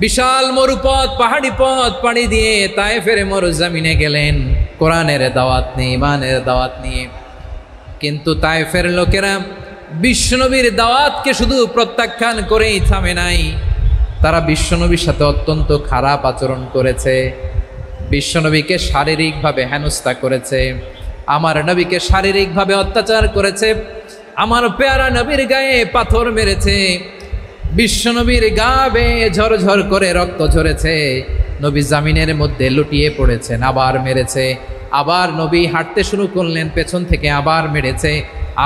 বিশাল মরুপথ, পাহাড়ি পথ পাড়ি দিয়ে তায়েফের মরুজমিনে গেলেন কোরআনের দাওয়াত নিয়ে, ইমানের দাওয়াত নিয়ে। কিন্তু তায়েফের লোকেরা বিশ্বনবীর দাওয়াতকে শুধু প্রত্যাখ্যান করেই থামে নাই, তারা বিশ্বনবীর সাথে অত্যন্ত খারাপ আচরণ করেছে, বিশ্বনবীকে শারীরিকভাবে হেনস্থা করেছে, আমার নবীকে শারীরিকভাবে অত্যাচার করেছে, আমার পেয়ারা নবীর গায়ে পাথর মেরেছে, বিশ্বনবীর গা বেয়ে ঝরঝর করে রক্ত ঝরেছে, নবী জামিনের মধ্যে লুটিয়ে পড়েছেন, আবার মেরেছে, আবার নবী হাঁটতে শুরু করলেন, পেছন থেকে আবার মেরেছে,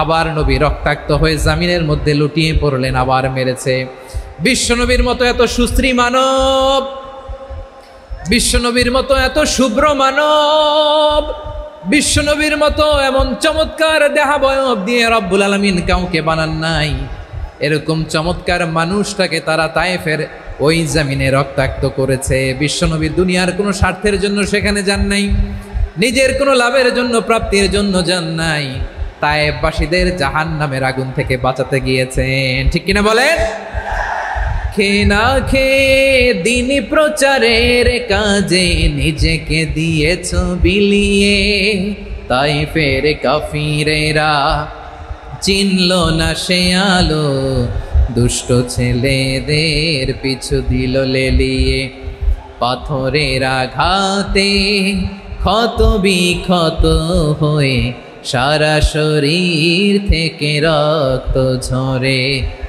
আবার নবী রক্তাক্ত হয়ে জামিনের মধ্যে লুটিয়ে পড়লেন, আবার মেরেছে। বিশ্বনবীর মতো এত সুশ্রী মানব, বিশ্বনবীর মতো এত শুভ্র মানব, বিশ্বনবীর মতো এমন চমৎকার দেহাবয়ব দিয়ে রব্বুল আলামিন কাউকে বানান নাই। এরকম চমৎকার মানুষটাকে তারা তায়েফের ওই জমিনে রক্তাক্ত করেছে। বিশ্বনবী দুনিয়ার কোনো স্বার্থের জন্য সেখানে যান নাই, নিজের কোনো লাভের জন্য, প্রাপ্তির জন্য যান নাই, তায়েফবাসীদের জাহান্নামের আগুন থেকে বাঁচাতে গিয়েছেন। ঠিক কিনা বলেন? খেয়ে না খেয়ে দিন প্রচারের কাজে নিজেকে দিয়েছ বিলিয়ে, তায়েফের কাফিরেরা চিনল না সে আলো, দুষ্ট ছেলেদের পিছু দিল লেলিয়ে, পাথরের আঘাতে ক্ষত বিক্ষত হয়ে সারা শরীর থেকে রক্ত ঝরে।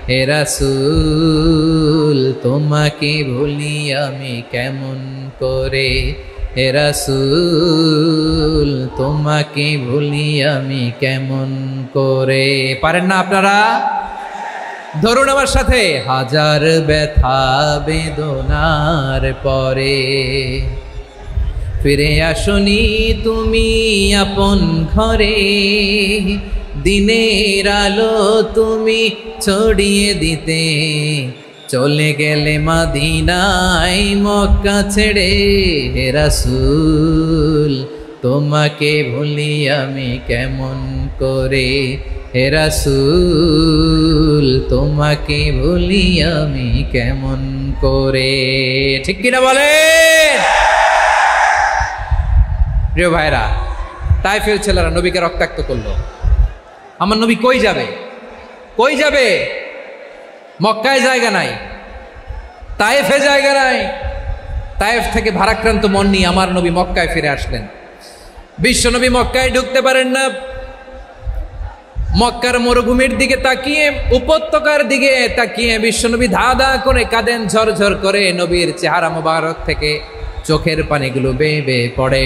হে রাসূল তোমাকে ভুলি আমি কেমন করে, হে রাসূল তোমাকে ভুলি আমি কেমন করে। পারেন না আপনারা? ধরুন আমার সাথে, হাজার ব্যথা বেদনার পরে ফিরে আসনি তুমি আপন ঘরে, দিনের আলো তুমি ছড়িয়ে দিতে চলে গেলে মদিনায় মক্কা ছেড়ে। হে রাসূল তোমাকে ভুলি আমি কেমন করে, হে রাসূল তোমাকে ভুলি আমি কেমন করে। ঠিক কিনা বলেন? প্রিয় ভাইরা, তায়েফের ছেলেরা নবীকে রক্তাক্ত করলো। আমার নবী কই যাবে? কই যাবে? মক্কায় জায়গা নাই, তায়েফে জায়গা নাই। তায়েফ থেকে ভারাক্রান্ত মন নিয়ে আমার নবী মক্কায় ফিরে আসলেন। বিশ্ব নবী মক্কায় ঢুকতে পারেন না। মক্কার মরুভূমির দিকে তাকিয়ে, উপত্যকার দিকে তাকিয়ে বিশ্বনবী ধা ধা করে কাঁদেন, ঝরঝর করে নবীর চেহারা মোবারক থেকে চোখের পানিগুলো বেয়ে বেয়ে পড়ে।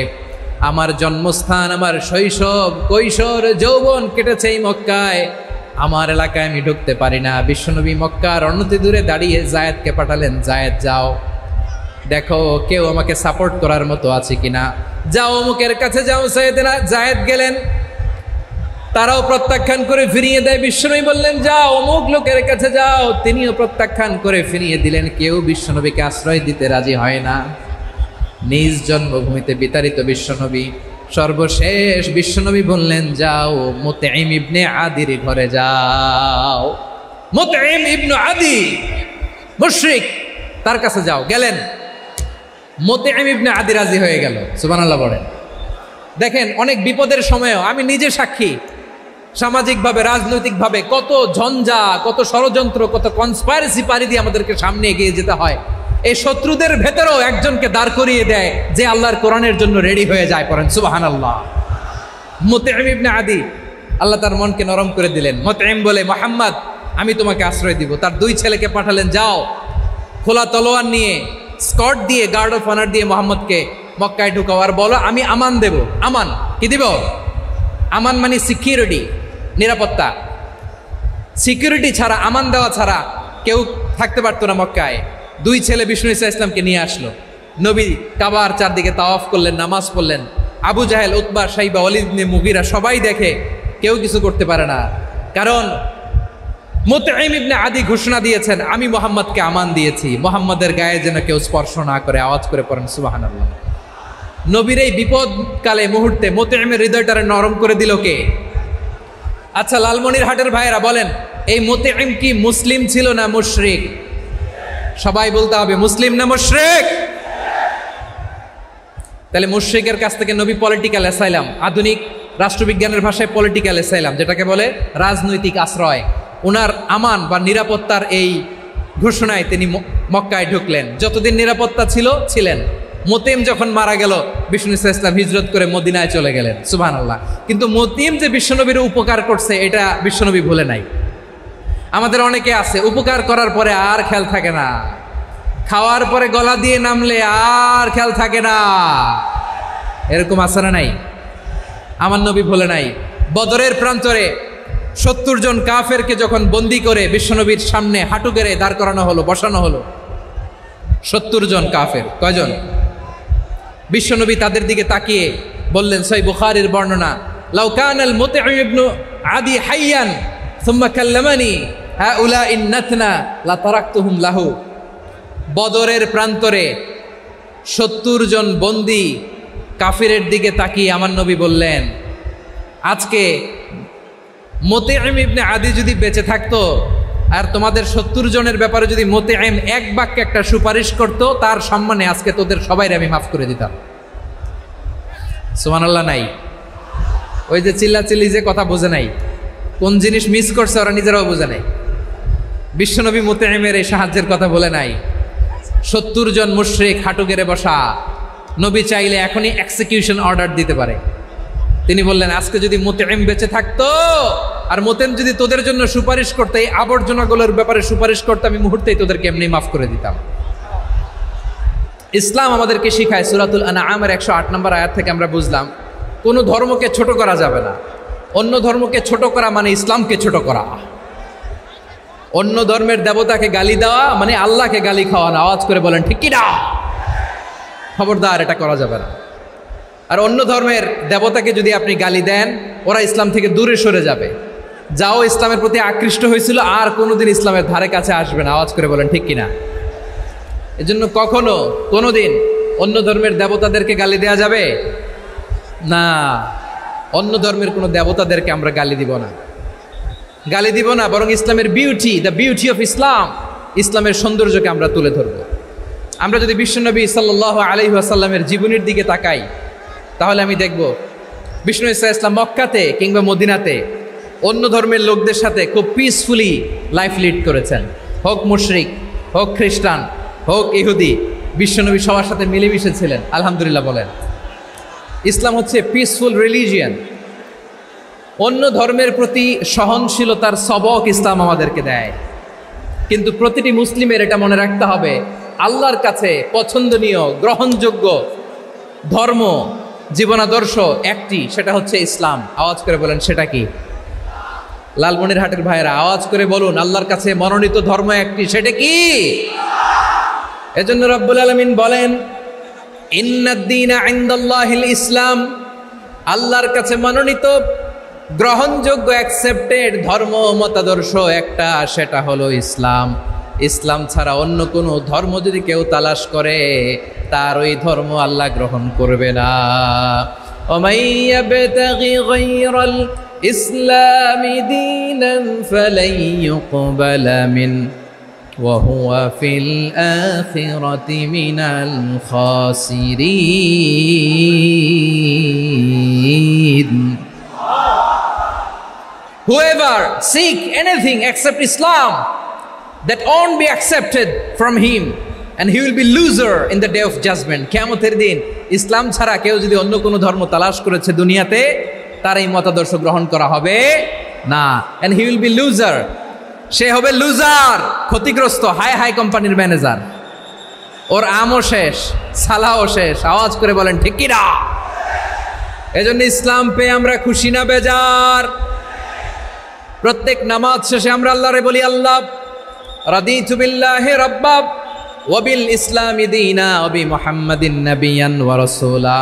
আমার জন্মস্থান, আমার শৈশব, কৈশোর, যৌবন কেটেছে এই মক্কায়, আমার এলাকায় আমি ঢুকতে পারি না। বিশ্বনবী মক্কার অনতি দূরে দাঁড়িয়ে জায়েদকে পাঠালেন, জায়েদ যাও দেখো কেউ আমাকে সাপোর্ট করার মতো আছে কিনা, যাও অমুকের কাছে যাও। জায়েদ গেলেন, তারাও প্রত্যাখ্যান করে ফিরিয়ে দেয়। বিশ্বনবী বললেন যাও অমুক লোকের কাছে যাও, তিনিও প্রত্যাখ্যান করে ফিরিয়ে দিলেন। কেউ বিশ্বনবীকে আশ্রয় দিতে রাজি হয় না। নিজ জন্মভূমিতে বিতাড়িত বিশ্বনবী, সর্বশেষ বিশ্বনবী বললেন যাও মুতঈম ইবনে আদির ঘরে যাও। মুতঈম ইবনে আদি মুশরিক, তার কাছে যাও। গেলেন, মুতঈম ইবনে আদি রাজি হয়ে গেল। সুবহানাল্লাহ বলেন। দেখেন, অনেক বিপদের সময়ও আমি নিজে সাক্ষী, সামাজিকভাবে, রাজনৈতিকভাবে কত ঝঞ্ঝা, কত ষড়যন্ত্র, কত কনস্পাইরেসি পাড়ি দিয়ে আমাদেরকে সামনে এগিয়ে যেতে হয়। এই শত্রুদের ভেতরেও একজনকে দাঁড় করিয়ে দেয় যে আল্লাহর কোরআনের জন্য রেডি হয়ে যায়। পড়েন সুবহানাল্লাহ। মুতঈম ইবনে আদি, আল্লাহ তার মনকে নরম করে দিলেন। মুতঈম বলে, মুহাম্মদ আমি তোমাকে আশ্রয় দিব। তার দুই ছেলেকে পাঠালেন, যাও খোলা তলোয়ার নিয়ে, স্কট দিয়ে, গার্ড অফ অনার দিয়ে মুহাম্মদকে মক্কায় ঢুকাও, আর বলো আমি আমান দেব। আমান কি দিব? আমান মানে সিকিউরিটি, নিরাপত্তা। সিকিউরিটি ছাড়া, আমান দেওয়া ছাড়া কেউ থাকতে পারতো না মক্কায়। দুই ছেলে বিষ্ণু ইসা ইসলামকে নিয়ে আসলো। নবী কাবার চারদিকে তাওয়াফ করলেন, নামাজ পড়লেন। আবু জাহেল, উতবা, শাইবা, ওয়ালিদ ইবনে মুগীরা সবাই দেখে, কেউ কিছু করতে পারে না। কারণ মুতঈম ইবনে আদি ঘোষণা দিয়েছেন আমি মুহাম্মদকে আমান দিয়েছি, মুহাম্মদের গায়ে যেন কেউ স্পর্শ না করে। আওয়াজ করে পড়েন সুবহানাল্লাহ। নবীর এই বিপদকালে মুহূর্তে মুতঈমের হৃদয়টারে নরম করে দিল কে? আচ্ছা, লালমনিরহাটের ভাইয়েরা বলেন, এই মুতঈম কি মুসলিম ছিল না মুশরিক? সবাই বলতে হবে মুসলিম না মুশরিক। তাহলে মুশরিকের কাছ থেকে নবী পলিটিক্যাল অ্যাসাইলাম, আধুনিক রাষ্ট্রবিজ্ঞানের ভাষায় পলিটিক্যাল অ্যাসাইলাম, যেটাকে বলে রাজনৈতিক আশ্রয়, ওনার আমান বা নিরাপত্তার এই ঘোষণায় তিনি মক্কায় ঢুকলেন। যতদিন নিরাপত্তা ছিলেন। মতিম যখন মারা গেল, বিষ্ণু ইসলাম হিজরত করে মদিনায় চলে গেলেন, সুবহানাল্লাহ। কিন্তু মতিম যে বিশ্বনবীর উপকার করছে এটা বিশ্বনবী ভুলে নাই। আমাদের অনেকে আছে উপকার করার পরে আর খেয়াল থাকে না, খাওয়ার পরে গলা দিয়ে নামলে আর খেয়াল থাকে না, এরকম আছে না নাই? আমার নবী ভুলে নাই। বদরের প্রান্তরে 70 জন কাফেরকে যখন বন্দী করে বিশ্বনবীর সামনে হাঁটু গেড়ে দাঁড় করানো হলো, বসানো হলো, 70 জন কাফের। কয়জন? বিশ্বনবী তাদের দিকে তাকিয়ে বললেন, সহিহ বুখারীর বর্ণনা, লাউ কানাল মুতঈম ইবনু আদি হাইয়ান সুম্মা কাল্লামানি হাউলাইন নাতনা লা তারাকতুহুম লাহু। বদরের প্রান্তরে 70 জন বন্দী কাফিরের দিকে তাকিয়ে আমার নবী বললেন, আজকে মুতঈম ইবনে আদি যদি বেঁচে থাকতো আর তোমাদের 70 জনের ব্যাপারে যদি মুতঈম এক বাক্যে একটা সুপারিশ করত, তার সম্মানে আজকে তোদের সবাইরে আমি মাফ করে দিতাম। সুবহানাল্লাহ নাই? ওই যে চিল্লাচিল্লি যে কথা বোঝে নাই, কোন জিনিস মিস করছে ওরা নিজেরাও বোঝে নাই। বিশ্বনবী মুতঈমের এই সাহায্যের কথা বলে নাই। 70 জন মুশরিক হাঁটু গেড়ে বসা, নবী চাইলে এখনই এক্সিকিউশন অর্ডার দিতে পারে। তিনি বললেন, আজকে যদি মুতঈম বেঁচে থাকতো আর মুতঈম যদি তোদের জন্য সুপারিশ করতে, এই আবর্জনাগুলোর ব্যাপারে সুপারিশ করতে, আমি মুহূর্তেই তোদেরকে এমনি মাফ করে দিতাম। ইসলাম আমাদেরকে শিখায়, সূরাতুল আনআমের 108 নম্বর আয়াত থেকে আমরা বুঝলাম, কোনো ধর্মকে ছোট করা যাবে না। অন্য ধর্মকে ছোট করা মানে ইসলামকে ছোট করা। অন্য ধর্মের দেবতাকে গালি দেওয়া মানে আল্লাহকে গালি খাওয়ানো। আওয়াজ করে বলেন ঠিক কি না? খবরদার, এটা করা যাবে না। আর অন্য ধর্মের দেবতাকে যদি আপনি গালি দেন, ওরা ইসলাম থেকে দূরে সরে যাবে। যাও ইসলামের প্রতি আকৃষ্ট হয়েছিল আর কোনোদিন ইসলামের ধারে কাছে আসবে না। আওয়াজ করে বলেন ঠিক কিনা? এজন্য কখনো কোনোদিন অন্য ধর্মের দেবতাদেরকে গালি দেওয়া যাবে না। অন্য ধর্মের কোনো দেবতাদেরকে আমরা গালি দিব না, গালি দিব না, বরং ইসলামের beauty, the beauty of Islam, ইসলামের সৌন্দর্যকে আমরা তুলে ধরব। আমরা যদি বিশ্বনবী সাল্লাল্লাহু আলাইহি ওয়াসাল্লামের জীবনের দিকে তাকাই, তাহলে আমি দেখব বিষ্ণু ইসলাম মক্কাতে কিংবা মদিনাতে অন্য ধর্মের লোকদের সাথে খুব পিসফুলি লাইফ লিড করেছেন। হোক মুশরিক, হোক খ্রিস্টান, হোক ইহুদি, বিশ্বনবী সবার সাথে মিলেমিশে ছিলেন। আলহামদুলিল্লাহ বলেন। ইসলাম হচ্ছে পিসফুল রিলিজিয়ান। অন্য ধর্মের প্রতি সহনশীলতার সবক ইসলাম আমাদেরকে দেয়। কিন্তু প্রতিটি মুসলিমের এটা মনে রাখতে হবে, আল্লাহর কাছে পছন্দনীয় গ্রহণযোগ্য ধর্ম, জীবনাদর্শ একটি, সেটা হচ্ছে ইসলাম। আওয়াজ করে বলেন সেটা কি? লালমনিরহাটের ভাইয়েরা আওয়াজ করে বলুন, আল্লাহর কাছে মনোনীত ধর্ম একটি, সেটা কি? এজন্য রব্বুল আলামিন বলেন, ইন্নাদ-দীনা ইনদাল্লাহিল ইসলাম। আল্লাহর কাছে মনোনীত গ্রহণযোগ্য অ্যাকসেপ্টেড ধর্ম মতাদর্শ একটা, সেটা হলো ইসলাম। ইসলাম ছাড়া অন্য কোনো ধর্ম যদি কেউ তালাশ করে, তার ওই ধর্ম আল্লাহ গ্রহণ করবে না। ওমাইয়াবতাগি গায়রাল ইসলামি দীনান ফালাই ইউকবালা মিন ওয়া হুয়া ফিল আখিরাতি মিনাল খাসিরিন। Whoever seek anything except Islam, that won't be accepted from him, and he will be loser in the day of judgment. কিয়ামতের দিন ইসলাম ছাড়া কেউ যদি অন্য কোনো ধর্ম তালাশ করেছে দুনিয়াতে, তার এই মতাদর্শ গ্রহণ করা হবে না। and he will be loser, সে হবে লুজার, ক্ষতিগ্রস্ত। হাই হাই কোম্পানির ম্যানেজার, ওর আমও শেষ, সালাও শেষ। আওয়াজ করে বলেন ঠিক কি না? এজন্য ইসলাম পেয়ে আমরা খুশি না বেজার? প্রত্যেক নামাজ শেষে আমরা আল্লাহরে বলি, আল্লাহ রাদিতু বিল্লাহি রাব্বা ওয়া বিল ইসলামি দীনা ওয়া বি মুহাম্মাদিন নাবিয়ান ওয়া রাসূলা।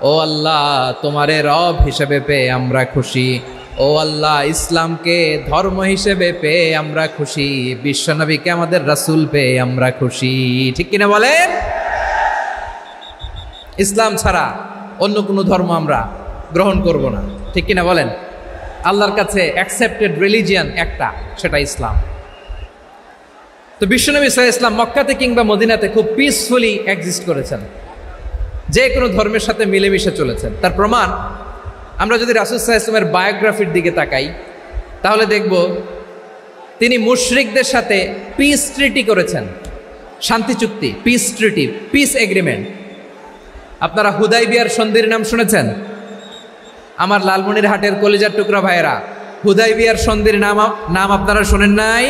ও আল্লাহ, তোমারে রব হিসেবে পেয়ে আমরা খুশি। ও আল্লাহ, ইসলামকে ধর্ম হিসেবে পেয়ে আমরা খুশি। বিশ্বনবীকে আমাদের রাসূল পেয়ে আমরা খুশি। ঠিক কিনা বলেন? ইসলাম ছাড়া অন্য কোনো ধর্ম আমরা গ্রহণ করব না। ঠিক কিনা বলেন? আল্লাহর কাছে অ্যাকসেপ্টেড রিলিজিয়ান একটা, সেটা ইসলাম। তো বিশ্বনবী সাল্লাল্লাহু আলাইহি ওয়াসাল্লাম মক্কাতে কিংবা মদিনাতে খুব পিসফুলি এক্সিস্ট করেছেন, যে কোনো ধর্মের সাথে মিলেমিশে চলেছেন। তার প্রমাণ আমরা যদি রাসূল সাল্লাল্লাহু আলাইহি ওয়াসাল্লামের বায়োগ্রাফির দিকে তাকাই তাহলে দেখব তিনি মুশরিকদের সাথে পিস ট্রিটি করেছেন, শান্তি চুক্তি, পিস ট্রিটি, পিস এগ্রিমেন্ট। আপনারা হুদাইবিয়ার সন্ধির নাম শুনেছেন? আমার লালমনিরহাটের কলিজার টুকরা ভাইয়েরা, হুদাইবিয়ার সন্ধির নাম আপনারা শোনেন নাই?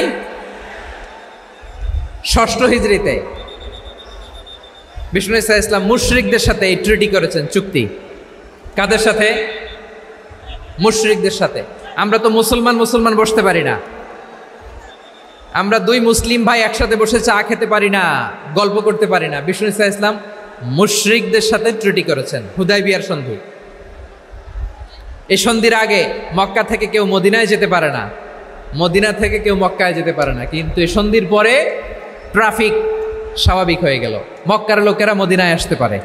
6ষ্ঠ হিজরিতে বিষ্ণু ঈসা ইসলাম মুশরিকদের সাথে এই ট্রিটি করেছেন, চুক্তি। কাদের সাথে? মুশরিকদের সাথে। আমরা তো মুসলমান বসতে পারি না, আমরা দুই মুসলিম ভাই একসাথে বসে চা খেতে পারি না, গল্প করতে পারি না। বিষ্ণু ঈসা ইসলাম মুশরিকদের সাথে ট্রিটি করেছেন, হুদাইবিয়ার সন্ধি। এই সন্ধির আগে মক্কা থেকে কেউ মদিনায় যেতে পারে না, মদিনা থেকে কেউ মক্কায় যেতে পারে না, কিন্তু এই সন্ধির পরে ট্রাফিক স্বাভাবিক হয়ে গেল। মক্কার লোকেরা মদিনায় আসতে পারে,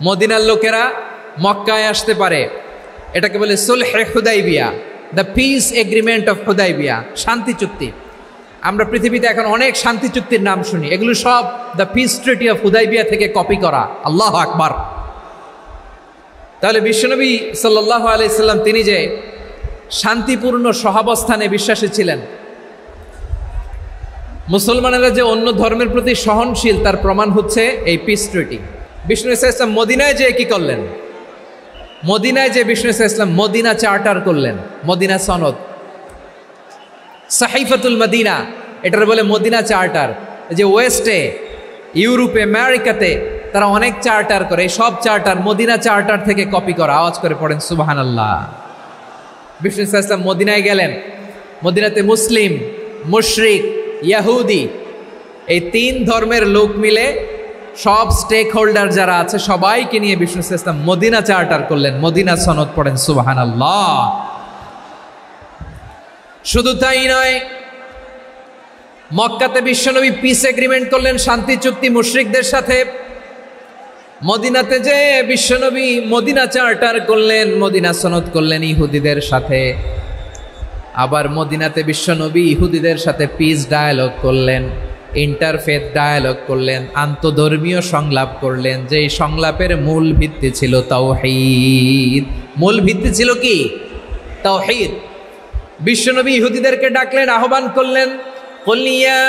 মদিনার লোকেরা মক্কায় আসতে পারে। এটাকে বলে সুলহে Hudaibiya, the peace agreement of Hudaibiya, শান্তি চুক্তি। আমরা পৃথিবীতে এখন অনেক শান্তি চুক্তির নাম শুনি, এগুলো সব the piece treaty of Hudaibiya থেকে কপি করা। আল্লাহু আকবার। তাহলে বিশ্বনবী সাল্লাল্লাহু আলাইহি সাল্লাম তিনি যে শান্তিপূর্ণ সহাবস্থানে বিশ্বাসী ছিলেন, মুসলমানেরা যে অন্য ধর্মের প্রতি সহনশীল, তার প্রমাণ হচ্ছে এই পিস ট্রিটি। বিষ্ণু ঈসা ইসলাম মদিনায় যে কি করলেন? মদিনায় যে বিষ্ণু ঈসা ইসলাম মদিনা চার্টার করলেন, মদিনা সনদ, সাহিফাতুল মদিনা, এটার বলে মদিনা চার্টার। যে ওয়েস্টে, ইউরোপে, আমেরিকাতে তারা অনেক চার্টার করে, এই সব চার্টার মদিনা চার্টার থেকে কপি করা। আওয়াজ করে পড়েন সুবহানাল্লাহ। বিষ্ণু ঈসা ইসলাম মদিনায় গেলেন, মদিনাতে মুসলিম, মুশরিক, ইয়াহুদি, এই 3 ধর্মের লোক মিলে সব স্টেক হোল্ডার যারা আছে সবাইকে নিয়ে বিষ্ণু ঈসা ইসলাম মদিনা চার্টার করলেন, মদিনা সনদ। পড়েন সুবহানাল্লাহ। শুধু তাই নয়, মক্কাতে বিশ্বনবী পিস এগ্রিমেন্ট করলেন, শান্তি চুক্তি মুশরিকদের সাথে। মদিনাতে যে বিশ্বনবী মদিনা চার্টার করলেন, মদিনা সনদ করলেন ইহুদিদের সাথে। আবার মদিনাতে বিশ্বনবী ইহুদিদের সাথে পিস ডায়ালগ করলেন, ইন্টারফেথ ডায়ালগ করলেন, আন্তধর্মীয় সংলাপ করলেন, যেই সংলাপের মূল ভিত্তি ছিল তাওহীদ। মূল ভিত্তি ছিল কি? তাওহীদ। বিশ্বনবী ইহুদিদেরকে ডাকলেন, আহ্বান করলেন, কুল ইয়া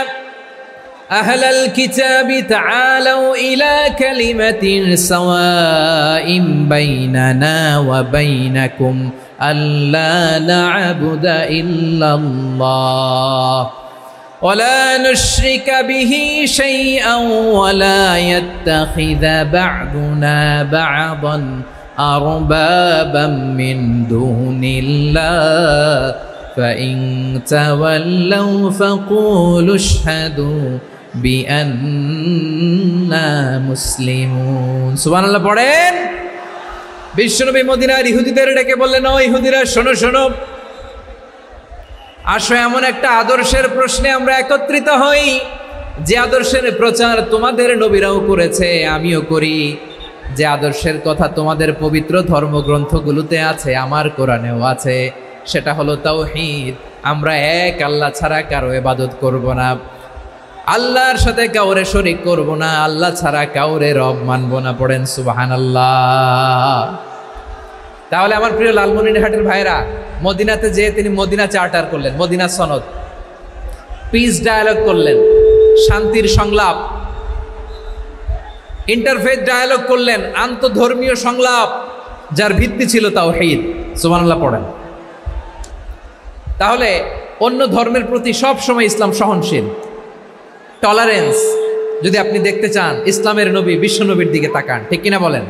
আহলাল কিতাবি তাআলাউ ইলা কালিমাতিন সাওয়াইন বাইনানা ওয়া বাইনাকুম আল্লা না'বুদা ইল্লাল্লাহ ওয়া লা নুশরিকা বিহি শাইআন ওয়া লা ইয়াত্তাখিযা বা'দুনা বা'দান আরবাবাম মিন দুনিল্লাহ فإن تولوا فقولوا اشهدوا بأننا مسلمون। সুবহানাল্লাহ পড়েন। বিশ্বনবী মদিনার ইহুদিদের ডেকে বললেন, ও ইহুদিরা, শোনো শোনো, আসো এমন একটা আদর্শের প্রশ্নে আমরা একত্রিত হই, যে আদর্শের প্রচার তোমাদের নবীরাও করেছে, আমিও করি, যে আদর্শের কথা তোমাদের পবিত্র ধর্মগ্রন্থগুলোতে আছে, আমার কোরআনেও আছে, সেটা হলো তাওহীদ। আমরা এক আল্লাহ ছাড়া কারো ইবাদত করব না, আল্লাহর সাথে কাউরে শরীক করব না, আল্লাহ ছাড়া কাউরে রব মানব না। পড়েন সুবহানাল্লাহ। তাহলে আমার প্রিয় লালমনিরহাটের ভাইরা, মদিনাতে যে তিনি মদিনা চার্টার করলেন, মদিনা সনদ, পিস ডায়ালগ করলেন, শান্তির সংলাপ, ইন্টারফেথ ডায়ালগ করলেন, আন্তধর্মীয় সংলাপ, যার ভিত্তি ছিল তাওহীদ। সুবহানাল্লাহ পড়েন। তাহলে অন্য ধর্মের প্রতি সব সময় ইসলাম সহনশীল, টলারেন্স। যদি আপনি দেখতে চান ইসলামের নবী বিশ্ব নবীর দিকে তাকান, ঠিক কিনা বলেন?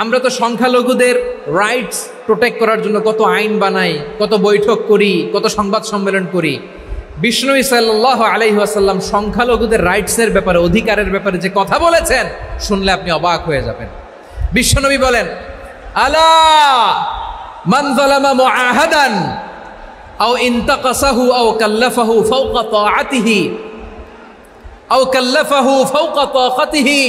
আমরা তো সংখ্যালঘুদের রাইটস প্রোটেক্ট করার জন্য কত আইন বানাই, কত বৈঠক করি, কত সংবাদ সম্মেলন করি। বিষ্ণু সাল্লাল্লাহু আলাইহি ওয়াসাল্লাম সংখ্যালঘুদের রাইটসের ব্যাপারে, অধিকারের ব্যাপারে যে কথা বলেছেন, শুনলে আপনি অবাক হয়ে যাবেন। বিশ্বনবী বলেন, আলা মান যালামা মুআহাদান আও ইনতাকাসাহু আও কাল্লাফাহু ফাওকা তাআতিহি আও কাল্লাফাহু ফাওকা তাকাতিহি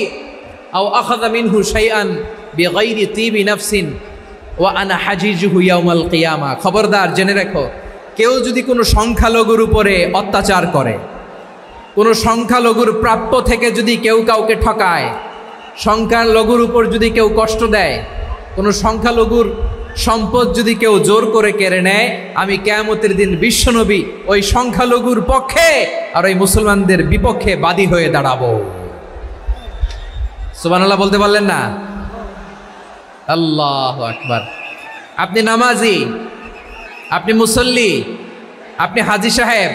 আও আখাযা মিনহু শাইআন বিগাইরি তিবি নাফসিন ওয়া আনা হাজিজুহু ইয়াউমাল কিয়ামা। খবরদার, জেনে রাখো, কেউ যদি কোনো সংখ্যালঘুর উপরে অত্যাচার করে, কোনো সংখ্যালঘুর প্রাপ্য থেকে যদি কেউ কাউকে ঠকায়, সংখ্যালঘুর উপর যদি কেউ কষ্ট দেয়, কোনো সংখ্যালঘুর সম্পদ যদি কেউ জোর করে কেড়ে নেয়, আমি কিয়ামতের দিন বিশ্বনবী ওই সংখ্যালঘুর পক্ষে আর ওই মুসলমানদের বিপক্ষে বাদী হয়ে দাঁড়াবো। সুবহানাল্লাহ বলতে পারলেন না? আল্লাহু আকবার। আপনি নামাজি, আপনি মুসল্লি, আপনি হাজী সাহেব,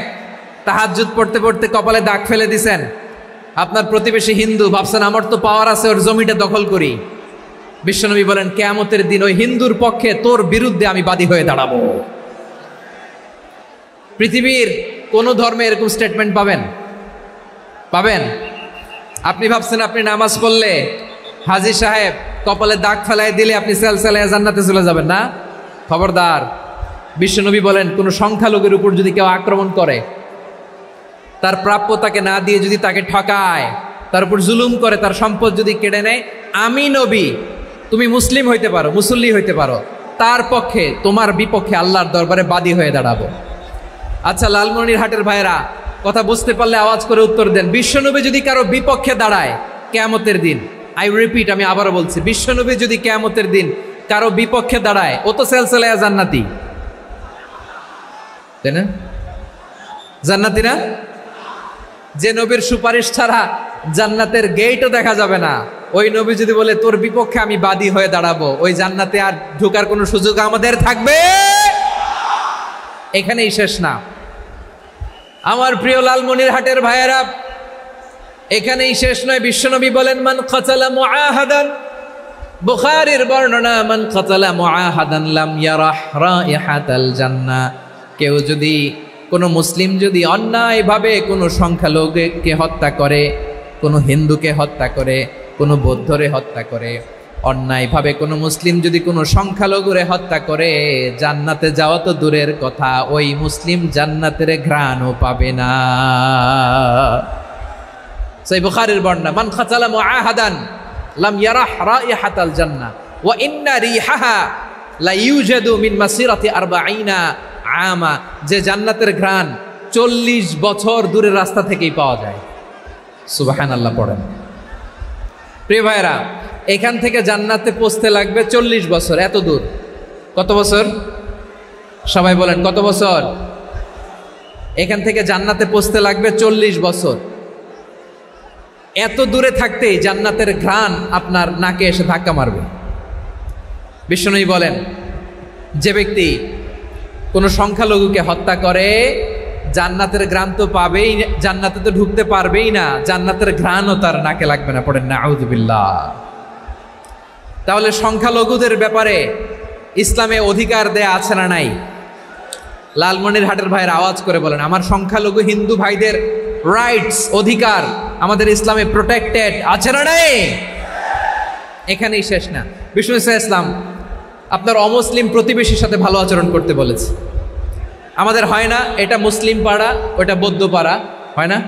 তাহাজ্জুদ পড়তে পড়তে কপালে দাগ ফেলে দিছেন, আপনার প্রতিবেশী হিন্দু, ভাবছেন আমার তো পাওয়ার আছে, ওর জমিটা দখল করি। বিশ্বনবী বলেন কিয়ামতের দিন ওই হিন্দুর পক্ষে তোর বিরুদ্ধে আমি বাদী হয়ে দাঁড়াবো। পৃথিবীর কোন ধর্মে এরকম স্টেটমেন্ট পাবেন? পাবেন? আপনি ভাবছেন আপনি নামাজ পড়লে হাজী সাহেব কপালে দাগ ফেলায় দিলে আপনি সেলসেলায় জান্নাতে চলে যাবেন না? খবরদার। বিশ্বনবী বলেন কোন সংখ্যালঘুর উপর যদি কেউ আক্রমণ করে, তার প্রাপ্য তাকে না দিয়ে যদি তাকে ঠকায়, তার উপর জুলুম করে, তার সম্পদ যদি কেড়ে নেয়, আমি নবী, তুমি মুসলিম হইতে পারো, মুসল্লি হইতে পারো, তার পক্ষে তোমার বিপক্ষে আল্লাহর দরবারে বাদী হয়ে দাঁড়াবো। আচ্ছা লালমনিরহাটের ভাইরা, কথা বুঝতে পারলে আওয়াজ করে উত্তর দেন। বিশ্বনবী যদি কারো বিপক্ষে দাঁড়ায় কিয়ামতের দিন, আই রিপিট, আমি আবারও বলছি, বিশ্বনবী যদি কিয়ামতের দিন কারো বিপক্ষে দাঁড়ায়, ও তো সেলসেলায়া জান্নাতি, তাই না? জান্নাতি না? যে নবীর সুপারিশ ছাড়া জান্নাতের গেটও দেখা যাবে না, ওই নবী যদি বলে তোর বিপক্ষে আমি বাদী হয়ে দাঁড়াবো, ওই জান্নাতে আর ঢোকার কোনো সুযোগ আমাদের থাকবে? এখানেই শেষ না আমার প্রিয় লালমনিরহাটের ভাইয়েরা, এখানেই শেষ নয়। বিশ্বনবী বলেন মান কাতালা মুআহাদান, বুখারীর বর্ণনা, মান কাতালা মুআহাদান লাম ইয়ারাহ রাইহাতাল জান্নাহ। কেউ যদি, কোনো মুসলিম যদি অন্যায়ভাবে কোনো সংখ্যালঘুকে হত্যা করে, কোনো হিন্দুকে হত্যা করে, কোনো বৌদ্ধরে হত্যা করে, অন্যায়ভাবে কোনো মুসলিম যদি কোনো সংখ্যালঘুরে হত্যা করে, জান্নাতে যাওয়া তো দূরের কথা, ওই মুসলিম জান্নাতের ঘ্রাণও পাবে না। সেই বুখারীর বর্ণনা, মান কাতালা মুআহাদান লাম ইয়ারাহ রাইহাতাল জান্নাহ ওয়া ইন্না রিহাহা লা ইউজাদু মিন মাসিরাতি 40 আমা। যে জান্নাতের ঘ্রাণ 40 বছর দূরের রাস্তা থেকেই পাওয়া যায়। সুবহানাল্লাহ পড়েন। প্রিয় ভাইরা, এখান থেকে জান্নাতে পৌঁছতে লাগবে 40 বছর। এত দূর, কত বছর? সবাই বলেন কত বছর? এখান থেকে জান্নাতে পৌঁছতে লাগবে 40 বছর। এত দূরে থাকতেই জান্নাতের ঘ্রাণ আপনার নাকে এসে ধাক্কা মারবে। বিশ্বনবী বলেন যে ব্যক্তি কোনো সংখ্যালঘুকে হত্যা করে, জান্নাতের ঘ্রাণ তো পাবেই, জান্নাতে তো ঢুকতে পারবেই না, জান্নাতের ঘ্রাণও তার নাকে লাগবে না। পড়েন না আউযুবিল্লাহ। তাহলে সংখ্যালঘুদের ব্যাপারে ইসলামে অধিকার দেয়া আছে না নাই? লালমনিরহাটের ভাইয়ের আওয়াজ করে বলেন, আমার সংখ্যালঘু হিন্দু ভাইদের রাইটস, অধিকার আমাদের ইসলামে প্রোটেক্টেড আছে না নাই? এখানেই শেষ না। বিষ্ণু ইসলাম আপনার অমুসলিম প্রতিবেশীর সাথে ভালো আচরণ করতে বলেছে। আমাদের হয় না এটা মুসলিম পাড়া, ওটা বৌদ্ধ পাড়া, হয় না?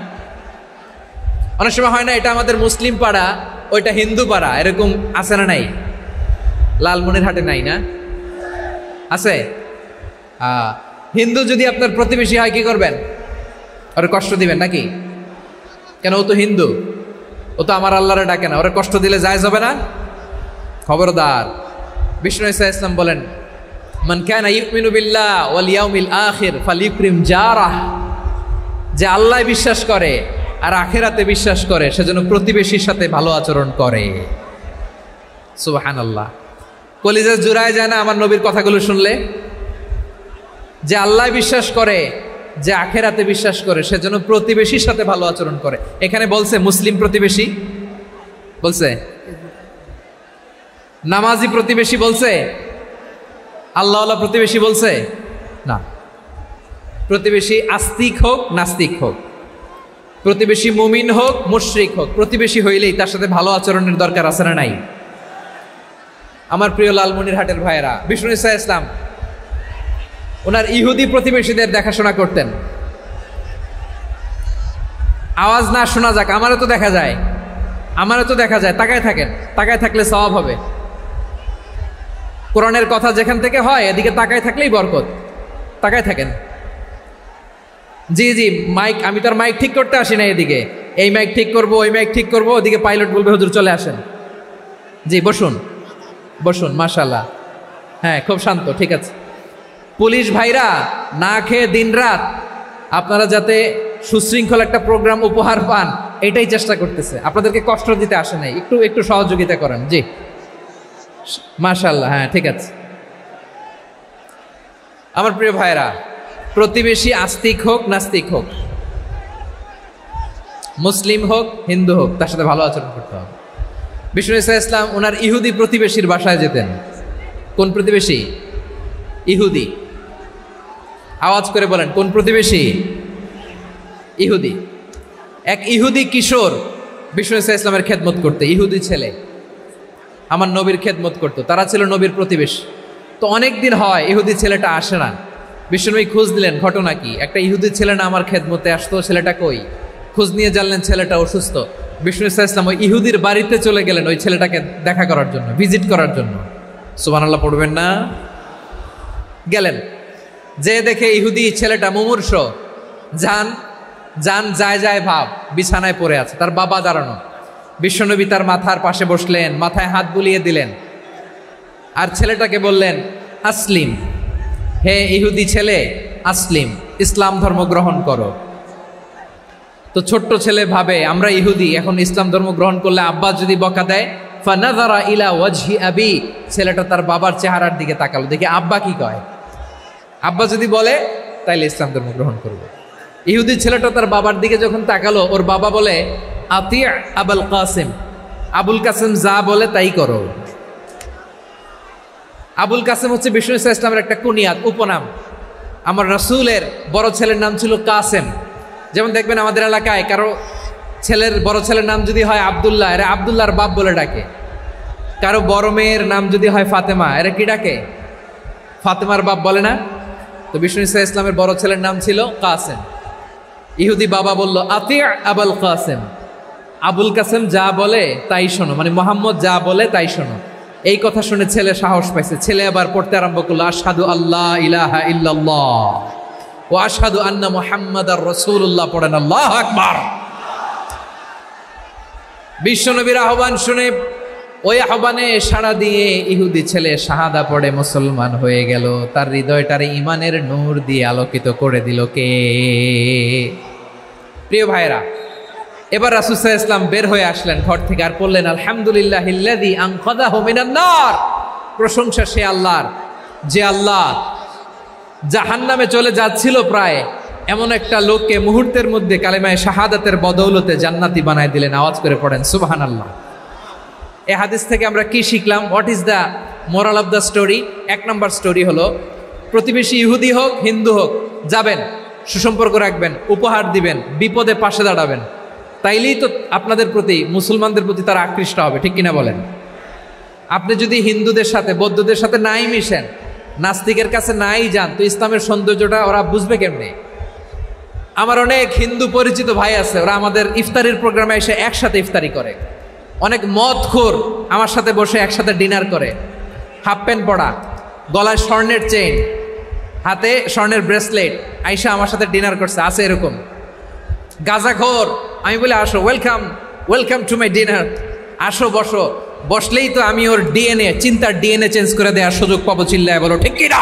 অনেক সময় হয় না এটা আমাদের মুসলিম পাড়া, ওইটা হিন্দু পাড়া, এরকম আছে না নাই? লালমনিরহাটে নাই না? আছে? হিন্দু যদি আপনার প্রতিবেশী হয় কি করবেন? ওরে কষ্ট দিবেন নাকি? কেন? ও তো হিন্দু, ও তো আমার আল্লাহরে ডাকে না, ওরে কষ্ট দিলে জায়েজ হবে না? খবরদার। বিষ্ণু ইসলাম বলেন মান কানা ইউমিনু বিল্লাহ ওয়াল ইয়াউমিল আখির ফালিউকরিম জারাহ। যে আল্লাহ বিশ্বাস করে আর আখিরাতে বিশ্বাস করে, সেজন্য প্রতিবেশীর সাথে ভালো আচরণ করে। সুবহানাল্লাহ। কলিজা জুড়ায় যায় না আমার নবীর কথাগুলো শুনলে? যে আল্লাহ বিশ্বাস করে, যে আখিরাতে বিশ্বাস করে, সেজন্য প্রতিবেশীর সাথে ভালো আচরণ করে। এখানে বলছে মুসলিম প্রতিবেশী, বলছে নামাজি প্রতিবেশী, বলছে আল্লাহওয়ালা প্রতিবেশী, বলছে না। প্রতিবেশী আস্তিক হোক নাস্তিক হোক, প্রতিবেশী মুমিন হোক মুশরিক হোক, প্রতিবেশী হইলেই তার সাথে ভালো আচরণের দরকার আছে না নাই? আমার প্রিয় লালমনিরহাটের ভাইয়েরা, বিষ্ণু ইসলাম ওনার ইহুদি প্রতিবেশীদের দেখাশোনা করতেন। আওয়াজ না শোনা যাক, আমারও তো দেখা যায়, আমারও তো দেখা যায়। তাকায় থাকেন, তাকায় থাকলে সওয়াব হবে। কোরআনের কথা যেখান থেকে হয় এদিকে তাকায় থাকলেই বরকত। তাকায় থাকেন, জি জি, মাইক, আমি তো আর মাইক ঠিক করতে আসি না এদিকে, এই মাইক ঠিক করব, ওই মাইক ঠিক করব, ওদিকে পাইলট বলবে হুজুর চলে আসেন। জি বসুন বসুন, মাশাআল্লাহ, হ্যাঁ খুব শান্ত, ঠিক আছে। পুলিশ ভাইরা না খেয়ে দিনরাত আপনারা যাতে সুশৃঙ্খল একটা প্রোগ্রাম উপহার পান এটাই চেষ্টা করতেছে, আপনাদেরকে কষ্ট দিতে আসে নাই, একটু একটু সহযোগিতা করেন। জি মাশাআল্লাহ, হ্যাঁ ঠিক আছে। আমার প্রিয় ভাইরা, প্রতিবেশী আস্তিক হোক নাস্তিক হোক, মুসলিম হোক হিন্দু হোক, তার সাথে ভালো আচরণ করতে হবে। বিষ্ণু ইসলাম ওনার ইহুদি প্রতিবেশীর বাসায় যেতেন। কোন প্রতিবেশী? ইহুদি। আওয়াজ করে বলেন, কোন প্রতিবেশী? ইহুদি। এক ইহুদি কিশোর বিষ্ণু ইসলামের খেদমত করতে, ইহুদি ছেলে আমার নবীর খেদমত করতো, তারা ছিল নবীর প্রতিবেশী। তো অনেক দিন হয় ইহুদি ছেলেটা আসে না, বিষ্ণুনবী খোঁজ দিলেন ঘটনা কি, একটা ইহুদি ছেলে না আমার খেদমতে আসতো, ছেলেটা কই? খোঁজ নিয়ে জানলেন ছেলেটা অসুস্থ। বিষ্ণু ইসলাম ওই ইহুদির বাড়িতে চলে গেলেন ওই ছেলেটাকে দেখা করার জন্য, ভিজিট করার জন্য। সুবহানাল্লাহ পড়বেন না? গেলেন, যে দেখে ইহুদি ছেলেটা মুমূর্ষ, যান যান যায় যায় ভাব, বিছানায় পড়ে আছে, তার বাবা দাঁড়ানো। বিশ্বনবী তার মাথার পাশে বসলেন, মাথায় হাত বুলিয়ে দিলেন, আর ছেলেটাকে বললেন আসলিম, হে ইহুদি ছেলে আসলিম, ইসলাম ধর্ম গ্রহণ করো। তো ছোট্ট ছেলে ভাবে আমরা ইহুদি, এখন ইসলাম ধর্ম গ্রহণ করলে আব্বা যদি বকা দেয়, ফানাযারা ইলা ওয়াজহি আবি, ছেলেটা তার বাবার চেহারার দিকে তাকালো, দেখি আব্বা কি কয়, আব্বা যদি বলে তাইলে ইসলাম ধর্ম গ্রহণ করবে। ইহুদি ছেলেটা তার বাবার দিকে যখন তাকালো, ওর বাবা বলে আতি আবুল কাসিম, আবুল কাসিম যা বলে তাই করো। আবুল কাসিম হচ্ছে বিষ্ণু ইসলামের একটা কুনিয়াত, উপনাম। আমার রাসূলের বড় ছেলের নাম ছিল কাসেম। যেমন দেখবেন আমাদের এলাকায় কারো ছেলের বড় ছেলের নাম যদি হয় আব্দুল্লাহ, এরা আব্দুল্লাহর বাপ বলে ডাকে। কারো বড় মেয়ের নাম যদি হয় ফাতেমা, এরা কি ডাকে? ফাতেমার বাপ বলে না? তো বিষ্ণু ইসলামের বড় ছেলের নাম ছিল কাসেম। ইহুদি বাবা বলল আতি আবুল কাসেম, আবুল কাসেম যা বলে তাই শোনো, মানে মোহাম্মদ যা বলে তাই শোনো। এই কথা শুনে ছেলে সাহস পাইছে, ছেলে আবার পড়তে আরম্ভ করলো আশহাদু আল্লাহ ইলাহা ইল্লাল্লাহ ও আশহাদু আন্না মুহাম্মাদার রাসূলুল্লাহ, পড়েন আল্লাহু আকবার। বিশ্বনবীর আহ্বান শুনে ওই আহ্বানে সাড়া দিয়ে ইহুদি ছেলে শাহাদা পড়ে মুসলমান হয়ে গেল। তার হৃদয়টারে ইমানের নূর দিয়ে আলোকিত করে দিল কে? প্রিয় ভাইরা, এবার রাসূল সাল্লাল্লাহু আলাইহি ওয়াসাল্লাম বের হয়ে আসলেন ঘর থেকে, আর বললেন আলহামদুলিল্লাহিল্লাযী আনকাযাহু মিনান নার, প্রশংসা সে আল্লাহর যে আল্লাহ জাহান্নামে চলে যাচ্ছিল প্রায় এমন একটা লোককে মুহূর্তের মধ্যে কালেমায়ে শাহাদাতের বদৌলতে জান্নাতি বানায় দিলেন। আওয়াজ করে পড়েন সুবহানাল্লাহ। এই হাদিস থেকে আমরা কি শিখলাম? What is the moral of the story? এক নম্বর স্টোরি হলো, প্রতিবেশী ইহুদি হোক হিন্দু হোক, যাবেন, সুসম্পর্ক রাখবেন, উপহার দিবেন, বিপদে পাশে দাঁড়াবেন, তাইলেই তো আপনাদের প্রতি, মুসলমানদের প্রতি তারা আকৃষ্ট হবে, ঠিক কিনা বলেন? আপনি যদি হিন্দুদের সাথে বৌদ্ধদের সাথে নাই মিশেন, নাস্তিকের কাছে নাই যান, তো ইসলামের সৌন্দর্যটা ওরা বুঝবে কেমনে? আমার অনেক হিন্দু পরিচিত ভাই আছে, ওরা আমাদের ইফতারির প্রোগ্রামে এসে একসাথে ইফতারি করে। অনেক মদখোর আমার সাথে বসে একসাথে ডিনার করে, হাফ প্যান্ট পরা, গলায় স্বর্ণের চেইন, হাতে স্বর্ণের ব্রেসলেট, আইসা আমার সাথে ডিনার করছে, আছে এরকম। গাঁজাখোর, আমি বলে আসো, welcome welcome to my dinner, আসো বসো, বসলেই তো আমি ওর ডিএনএ, চিন্তার ডিএনএ চেঞ্জ করে দেওয়ার সুযোগ পাবো, চিল্লায় বলো ঠিক কি না?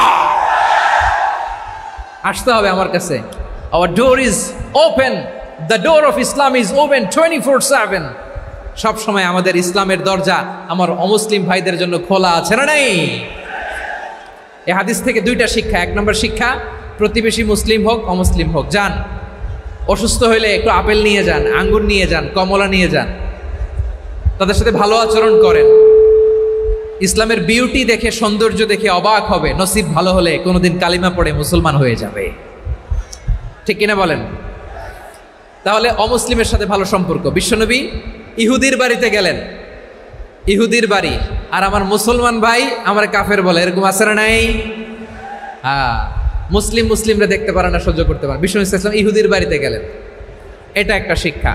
আসতে হবে আমার কাছে। Hour door is open, the door of Islam is open 24/7। সব সময় আমাদের ইসলামের দরজা আমার অমুসলিম ভাইদের জন্য খোলা আছে না নাই? এই হাদিস থেকে দুইটা শিক্ষা। এক নম্বর শিক্ষা, প্রতিবেশী মুসলিম হোক অমুসলিম হোক, যান, অসুস্থ হইলে একটু আপেল নিয়ে যান, আঙ্গুর নিয়ে যান, কমলা নিয়ে যান, তাদের সাথে ভালো আচরণ করেন। ইসলামের বিউটি দেখে, সৌন্দর্য দেখে অবাক হবে, নসিব ভালো হলে কোনোদিন কালিমা পড়ে মুসলমান হয়ে যাবে, ঠিক কিনা বলেন? তাহলে অমুসলিমের সাথে ভালো সম্পর্ক। বিশ্বনবী ইহুদির বাড়িতে গেলেন, ইহুদির বাড়ি, আর আমার মুসলমান ভাই আমার কাফের বলে, এরকম আছে না নাই? হ্যাঁ, মুসলিম মুসলিমরা দেখতে পারে না, সহ্য করতে পারে। বিষ্ণু ইসলাম ইহুদির বাড়িতে গেলেন, এটা একটা শিক্ষা।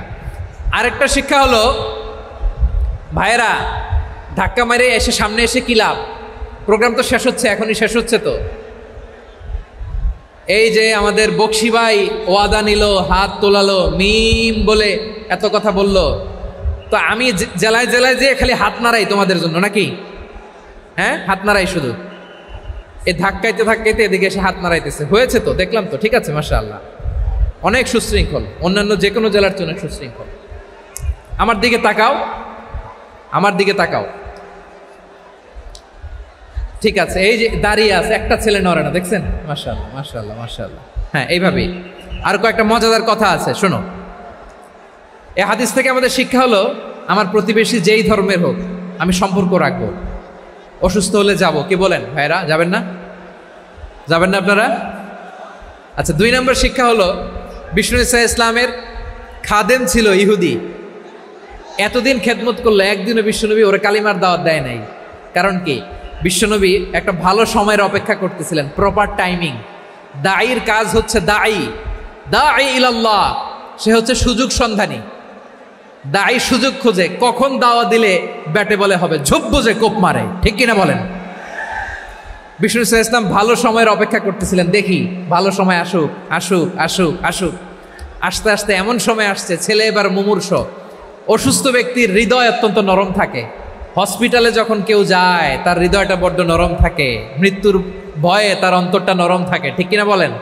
আরেকটা শিক্ষা হলো, ভাইয়েরা ধাক্কা মারে এসে সামনে এসে কি লাভ? প্রোগ্রাম তো শেষ হচ্ছে, এখনই শেষ হচ্ছে, তো এই যে আমাদের বকশি ভাই ওয়াদা নিল, হাত তোলালো, মিম বলে এত কথা বলল, তো আমি জেলায় জেলায় যে খালি হাত নাড়াই তোমাদের জন্য নাকি? হ্যাঁ, হাত নাড়াই শুধু, এই ধাক্কাইতে ধাক্কাইতে এদিকে এসে হাত নাড়াইতেছে। হয়েছে তো, দেখলাম তো, ঠিক আছে, মাশাআল্লাহ, অনেক সুশৃঙ্খল, অন্যান্য যে কোনো জেলার জন্য সুশৃঙ্খল। আমার দিকে তাকাও, আমার দিকে তাকাও, ঠিক আছে। এই যে দাঁড়িয়ে আছে, একটা ছেলে নড়ে না, দেখছেন? মাশাআল্লাহ মাশাআল্লাহ মাশাআল্লাহ। হ্যাঁ, এইভাবেই। আর কয়েকটা মজাদার কথা আছে, শোনো। এই হাদিস থেকে আমাদের শিক্ষা হলো, আমার প্রতিবেশী যেই ধর্মের হোক আমি সম্পর্ক রাখবো। অসুস্থ হলে যাব, কি বলেন ভাইরা? যাবেন না? যাবেন না আপনারা? আচ্ছা, 2 নম্বর শিক্ষা হলো, বিষ্ণু ঈসা ইসলামের খাদেম ছিল ইহুদি, এতদিন খেদমত করলো, একদিনও বিশ্বনবী ওরা কালিমার দাওয়াত দেয় নাই। কারণ কি? বিশ্বনবী একটা ভালো সময়ের অপেক্ষা করতেছিলেন, প্রপার টাইমিং। দাঈর কাজ হচ্ছে দাঈ ইলাল্লাহ, সে হচ্ছে সুযোগ সন্ধানী। দাঈ সুযোগ খোঁজে, কখন দাওয়া দিলে ব্যাটে বলে হবে, ঝোপ বুঝে কোপ মারে, ঠিক কিনা বলেন? বিষ্ণু ঈসা ইসলাম ভালো সময়ের অপেক্ষা করতেছিলেন, দেখি ভালো সময় আসুক আসুক আসুক আসুক। আস্তে আস্তে এমন সময় আসছে, ছেলে এবার মুমূর্ষ। অসুস্থ ব্যক্তির হৃদয় অত্যন্ত নরম থাকে, হসপিটালে যখন কেউ যায় তার হৃদয়টা বড্ড নরম থাকে, মৃত্যুর ভয়ে তার অন্তরটা নরম থাকে, ঠিক কিনা বলেন?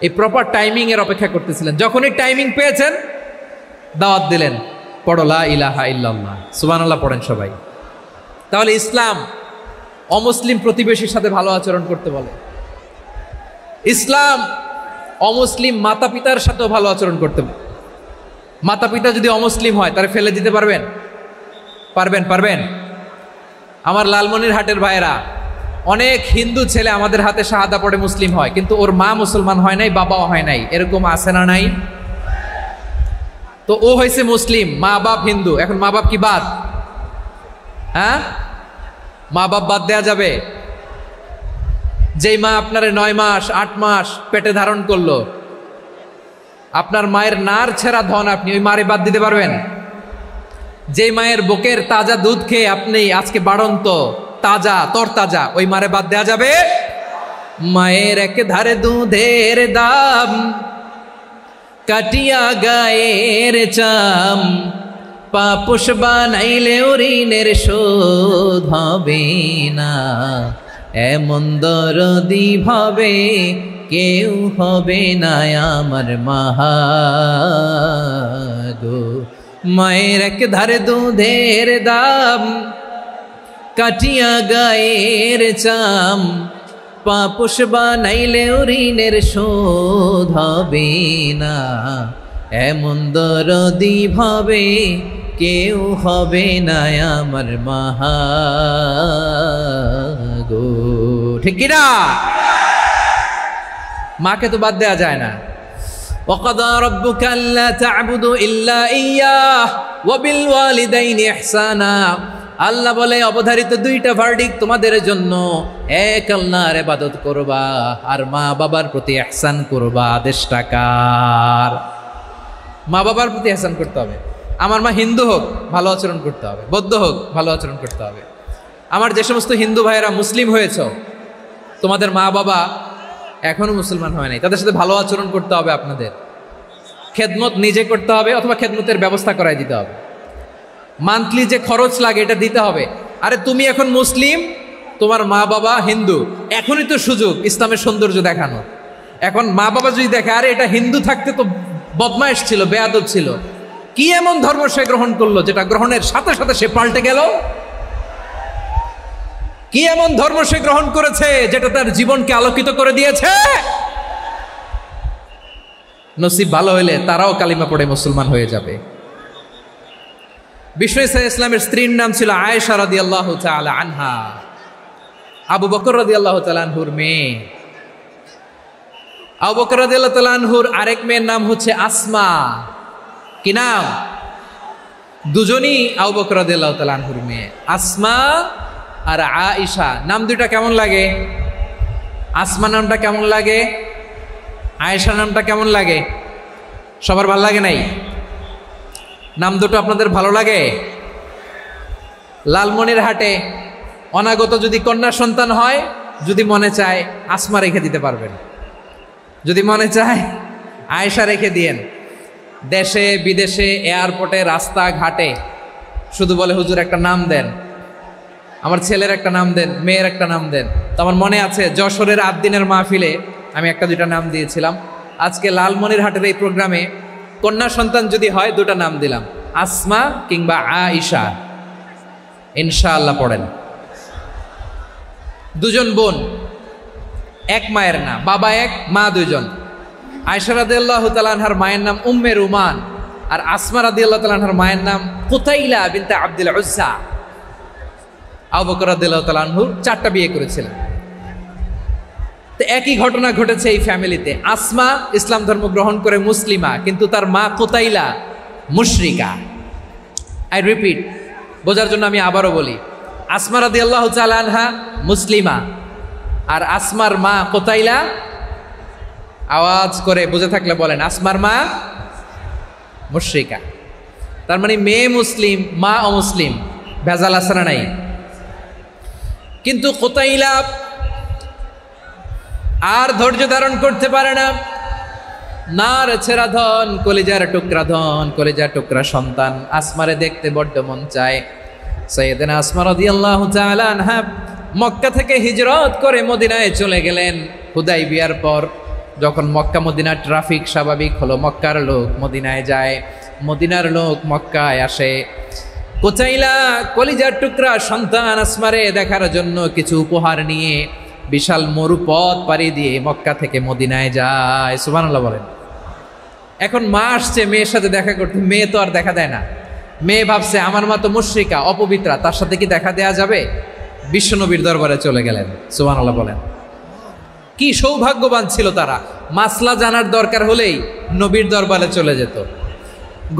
এই প্রপার টাইমিং এর অপেক্ষা করতেছিলেন। যখনই টাইমিং পেয়েছেন, দাওয়াত দিলেন, পড়ো লা ইলাহা ইল্লাল্লাহ, সুবহানাল্লাহ পড়েন সবাই। তাহলে ইসলাম অমুসলিম প্রতিবেশীর সাথে ভালো আচরণ করতে বলে। ইসলাম অমুসলিম মাতা পিতার সাথেও ভালো আচরণ করতে বলে। মাতা পিতা যদি অমুসলিম হয়, তারা ফেলে দিতে পারবেন? পারবেন? আমার লালমনিরহাটের ভাইয়েরা, অনেক হিন্দু ছেলে আমাদের হাতে শাহাদা পড়ে মুসলিম হয়, কিন্তু ওর মা মুসলমান হয় নাই, বাবাও হয় নাই, এরকম আছে না নাই? তো ও হয়েছে মুসলিম, মা বাপ হিন্দু, এখন মা বাপ কি বাদ? হ্যাঁ, মা বাপ বাদ দেয়া যাবে? যেই মা আপনার 9 মাস 8 মাস পেটে ধারণ করলো, আপনার মায়ের নার ছেঁড়া ধন, আপনি ওই মারে বাদ দিতে পারবেন? যে মায়ের বুকের তাজা দুধ খেয়ে আপনি আজকে বাড়ন্ত তাজা তরতাজা, ওই মারে বাদ দেয়া যাবে? মায়ের এক ধারে দুধের দাম, কাটিয়া গায়ের চাম, পাপুষ বানাইলে ঋণের শোধ হবে না, এমন দরদি ভাবে কেউ হবে না আমার মাহাগো। মায়ের এক ধারে দুধের দাম, কাটিয়া গায়ের চাম, পাপুষ বানাইলে ঋণের শোধ হবে না, এমন দরদি ভাবে কেউ হবে না আমার মাহাগো, ঠিক কিনা? মাকে তো বাদ দেয়া যায় না। وَقَضَى رَبُّكَ أَلَّا تَعْبُدُوا إِلَّا إِيَّاهُ وَبِالْوَالِدَيْنِ إِحْسَانًا। আল্লাহ বলে, অবধারিত 2টা ভার্ডিক্ট তোমাদের জন্য, এক আল্লাহর ইবাদত করবা আর মা বাবার প্রতি ইহসান করবা। আদেশটা কার? মা বাবার প্রতি ইহসান করতে হবে। আমার মা হিন্দু হোক, ভালো আচরণ করতে হবে, বৌদ্ধ হোক, ভালো আচরণ করতে হবে। আমার যে সমস্ত হিন্দু ভাইয়েরা মুসলিম হয়েছ, তোমাদের মা বাবা এখনো মুসলমান হয় নাই, তাদের সাথে ভালো আচরণ করতে হবে। আপনাদের খেদমত নিজে করতে হবে, অথবা খেদমতের ব্যবস্থা করাই দিতে হবে। মান্থলি যে খরচ লাগে এটা দিতে হবে। আরে তুমি এখন মুসলিম, তোমার মা বাবা হিন্দু, এখনই তো সুযোগ ইসলামের সৌন্দর্য দেখানো। এখন মা বাবা যদি দেখে, আরে এটা হিন্দু থাকতে তো বদমাইশ ছিল, বেয়াদব ছিল, কি এমন ধর্ম সে গ্রহণ করলো যেটা গ্রহণের সাথে সাথে সে পাল্টে গেল? কি এমন ধর্ম সে গ্রহণ করেছে যেটা তার জীবনকে আলোকিত করে দিয়েছে? নসিব ভালো হইলে তারাও কালিমা পড়ে মুসলমান হয়ে যাবে। বিষ্ণু ঈসা ইসলামের স্ত্রীর নাম ছিল আয়েশা রাদিয়াল্লাহু তাআলা আনহা, আবু বকর রাদিয়াল্লাহু তাআলা আনহুর মেয়ে। আবু বকর রাদিয়াল্লাহু তাআলা আনহুর আরেক মেয়ের নাম হচ্ছে আসমা। কি নাম? দুজনই আবু বকর রাদিয়াল্লাহু তাআলা আনহুর মেয়ে, আসমা আর আয়েশা। নাম দুইটা কেমন লাগে? আসমা নামটা কেমন লাগে? আয়েশা নামটা কেমন লাগে? সবার ভালো লাগে নাই? নাম দুটো আপনাদের ভালো লাগে? লালমনিরহাটে অনাগত যদি কন্যা সন্তান হয়, যদি মনে চায় আসমা রেখে দিতে পারবেন। যদি মনে চায় আয়েশা রেখে দিয়েন। দেশে বিদেশে এয়ারপোর্টে রাস্তাঘাটে শুধু বলে হুজুর একটা নাম দেন, আমার ছেলের একটা নাম দেন, মেয়ের একটা নাম দেন। তো আমার মনে আছে যশোরের 8 দিনের মাহফিলে আমি একটা দুইটা নাম দিয়েছিলাম। আজকে লালমনিরহাটের এই প্রোগ্রামে কন্যা সন্তান যদি হয় 2টা নাম দিলাম, আসমা কিংবা আয়েশা। ইনশাআল্লাহ পড়েন। 2জন বোন, এক মায়ের না, বাবা এক মা 2জন। আয়েশা রাদিয়াল্লাহু তাআলা আনহার মায়ের নাম উম্মে রুমান, আর আসমা রাদিয়াল্লাহু তাআলা আনহার মায়ের নাম কুতাইলা বিনতে আব্দুল উজ্জা। আবু বকর রাদিয়াল্লাহু তাআলা আনহু 4টা বিয়ে করেছিলেন। তো একই ঘটনা ঘটেছে এই ফ্যামিলিতে। আসমা ইসলাম ধর্ম গ্রহণ করে মুসলিমা, কিন্তু তার মা কুতাইলা মুশরিকা। আই রিপিট, বোঝার জন্য আমি আবারও বলি, আসমা রাদিয়াল্লাহু তাআলা আনহা মুসলিমা, আর আসমার মা কুতাইলা, আওয়াজ করে বুঝে থাকলে বলেন, আসমার মা মুশরিকা। তার মানে মেয়ে মুসলিম, মা অমুসলিম। ভেজাল আছে না নাই? কিন্তু কুতাইলা আর ধৈর্য ধারণ করতে পারে না। নার ছেঁড়া ধন, কলিজার টুকরা ধন, কলিজার টুকরা সন্তান। আসমারে দেখতে বড্ড মন চায়। সাইয়েদানা আসমা রাদিয়াল্লাহু তাআলা আনহা মক্কা থেকে হিজরত করে মদিনায় চলে গেলেন হুদাইবিয়ার পর। যখন মক্কা মদিনার ট্রাফিক স্বাভাবিক হলো, মক্কার লোক মদিনায় যায়, মদিনার লোক মক্কায় আসে। কুতাইলা কলিজার টুকরা সন্তান আসমারে দেখার জন্য কিছু উপহার নিয়ে বিশাল মরুপথ পাড়ি দিয়ে মক্কা থেকে মদিনায় যায়। সুবহানাল্লাহ বলেন। এখন মা আসছে মেয়ের সাথে দেখা করতে, মেয়ে তো আর দেখা দেয় না। মেয়ে ভাবছে আমার মা তো মুশরিকা, অপবিত্রা, তার সাথে কি দেখা দেয়া যাবে? বিশ্বনবীর দরবারে চলে গেলেন। সুবহানাল্লাহ বলেন। কি সৌভাগ্যবান ছিল তারা, মাসলা জানার দরকার হলেই নবীর দরবারে চলে যেত।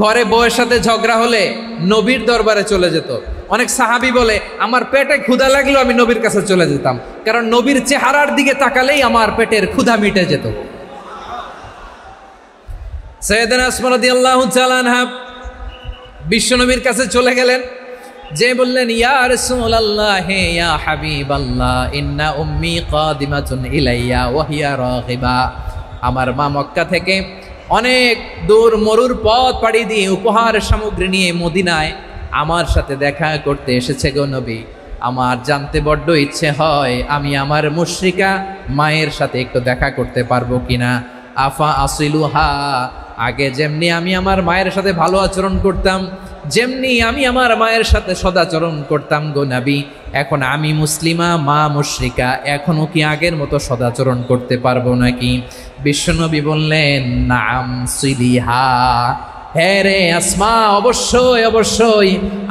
ঘরে বউয়ের সাথে ঝগড়া হলে নবীর দরবারে চলে যেত। অনেক সাহাবী বলে আমার পেটে ক্ষুধা লাগলো আমি নবীর কাছে চলে যেতাম, কারণ নবীর চেহারার দিকে তাকালেই আমার পেটের ক্ষুধা মিটে যেত। সাইয়েদানা আসমা রাদিয়াল্লাহু তাআলা আনহা বিশ্বনবীর কাছে চলে গেলেন, যে বললেন ইয়া রাসূলুল্লাহ ইয়া হাবিবাল্লাহ ইন্না উম্মি কাদিমাতুন ইলাইয়া ওয়া হিয়া রাগিবা। আমার মা মক্কা থেকে অনেক দূর মরুর পথ পাড়ি দিয়ে উপহার সামগ্রী নিয়ে মদিনায় আমার সাথে দেখা করতে এসেছে গো নবী। আমার জানতে বড্ড ইচ্ছে হয় আমি আমার মুশরিকা মায়ের সাথে একটু দেখা করতে পারবো কিনা। আফা আসিলুহা, আগে যেমনি আমি আমার মায়ের সাথে ভালো আচরণ করতাম, যেমনি আমি আমার মায়ের সাথে সদাচরণ করতাম গো নবী, এখন আমি মুসলিমা মা মুশরিকা, এখনো কি আগের মতো সদাচরণ করতে পারবো নাকি? বিশ্বনবী বললেন নাম সিলিহা, হ্যাঁ রে আসমা, অবশ্যই অবশ্যই,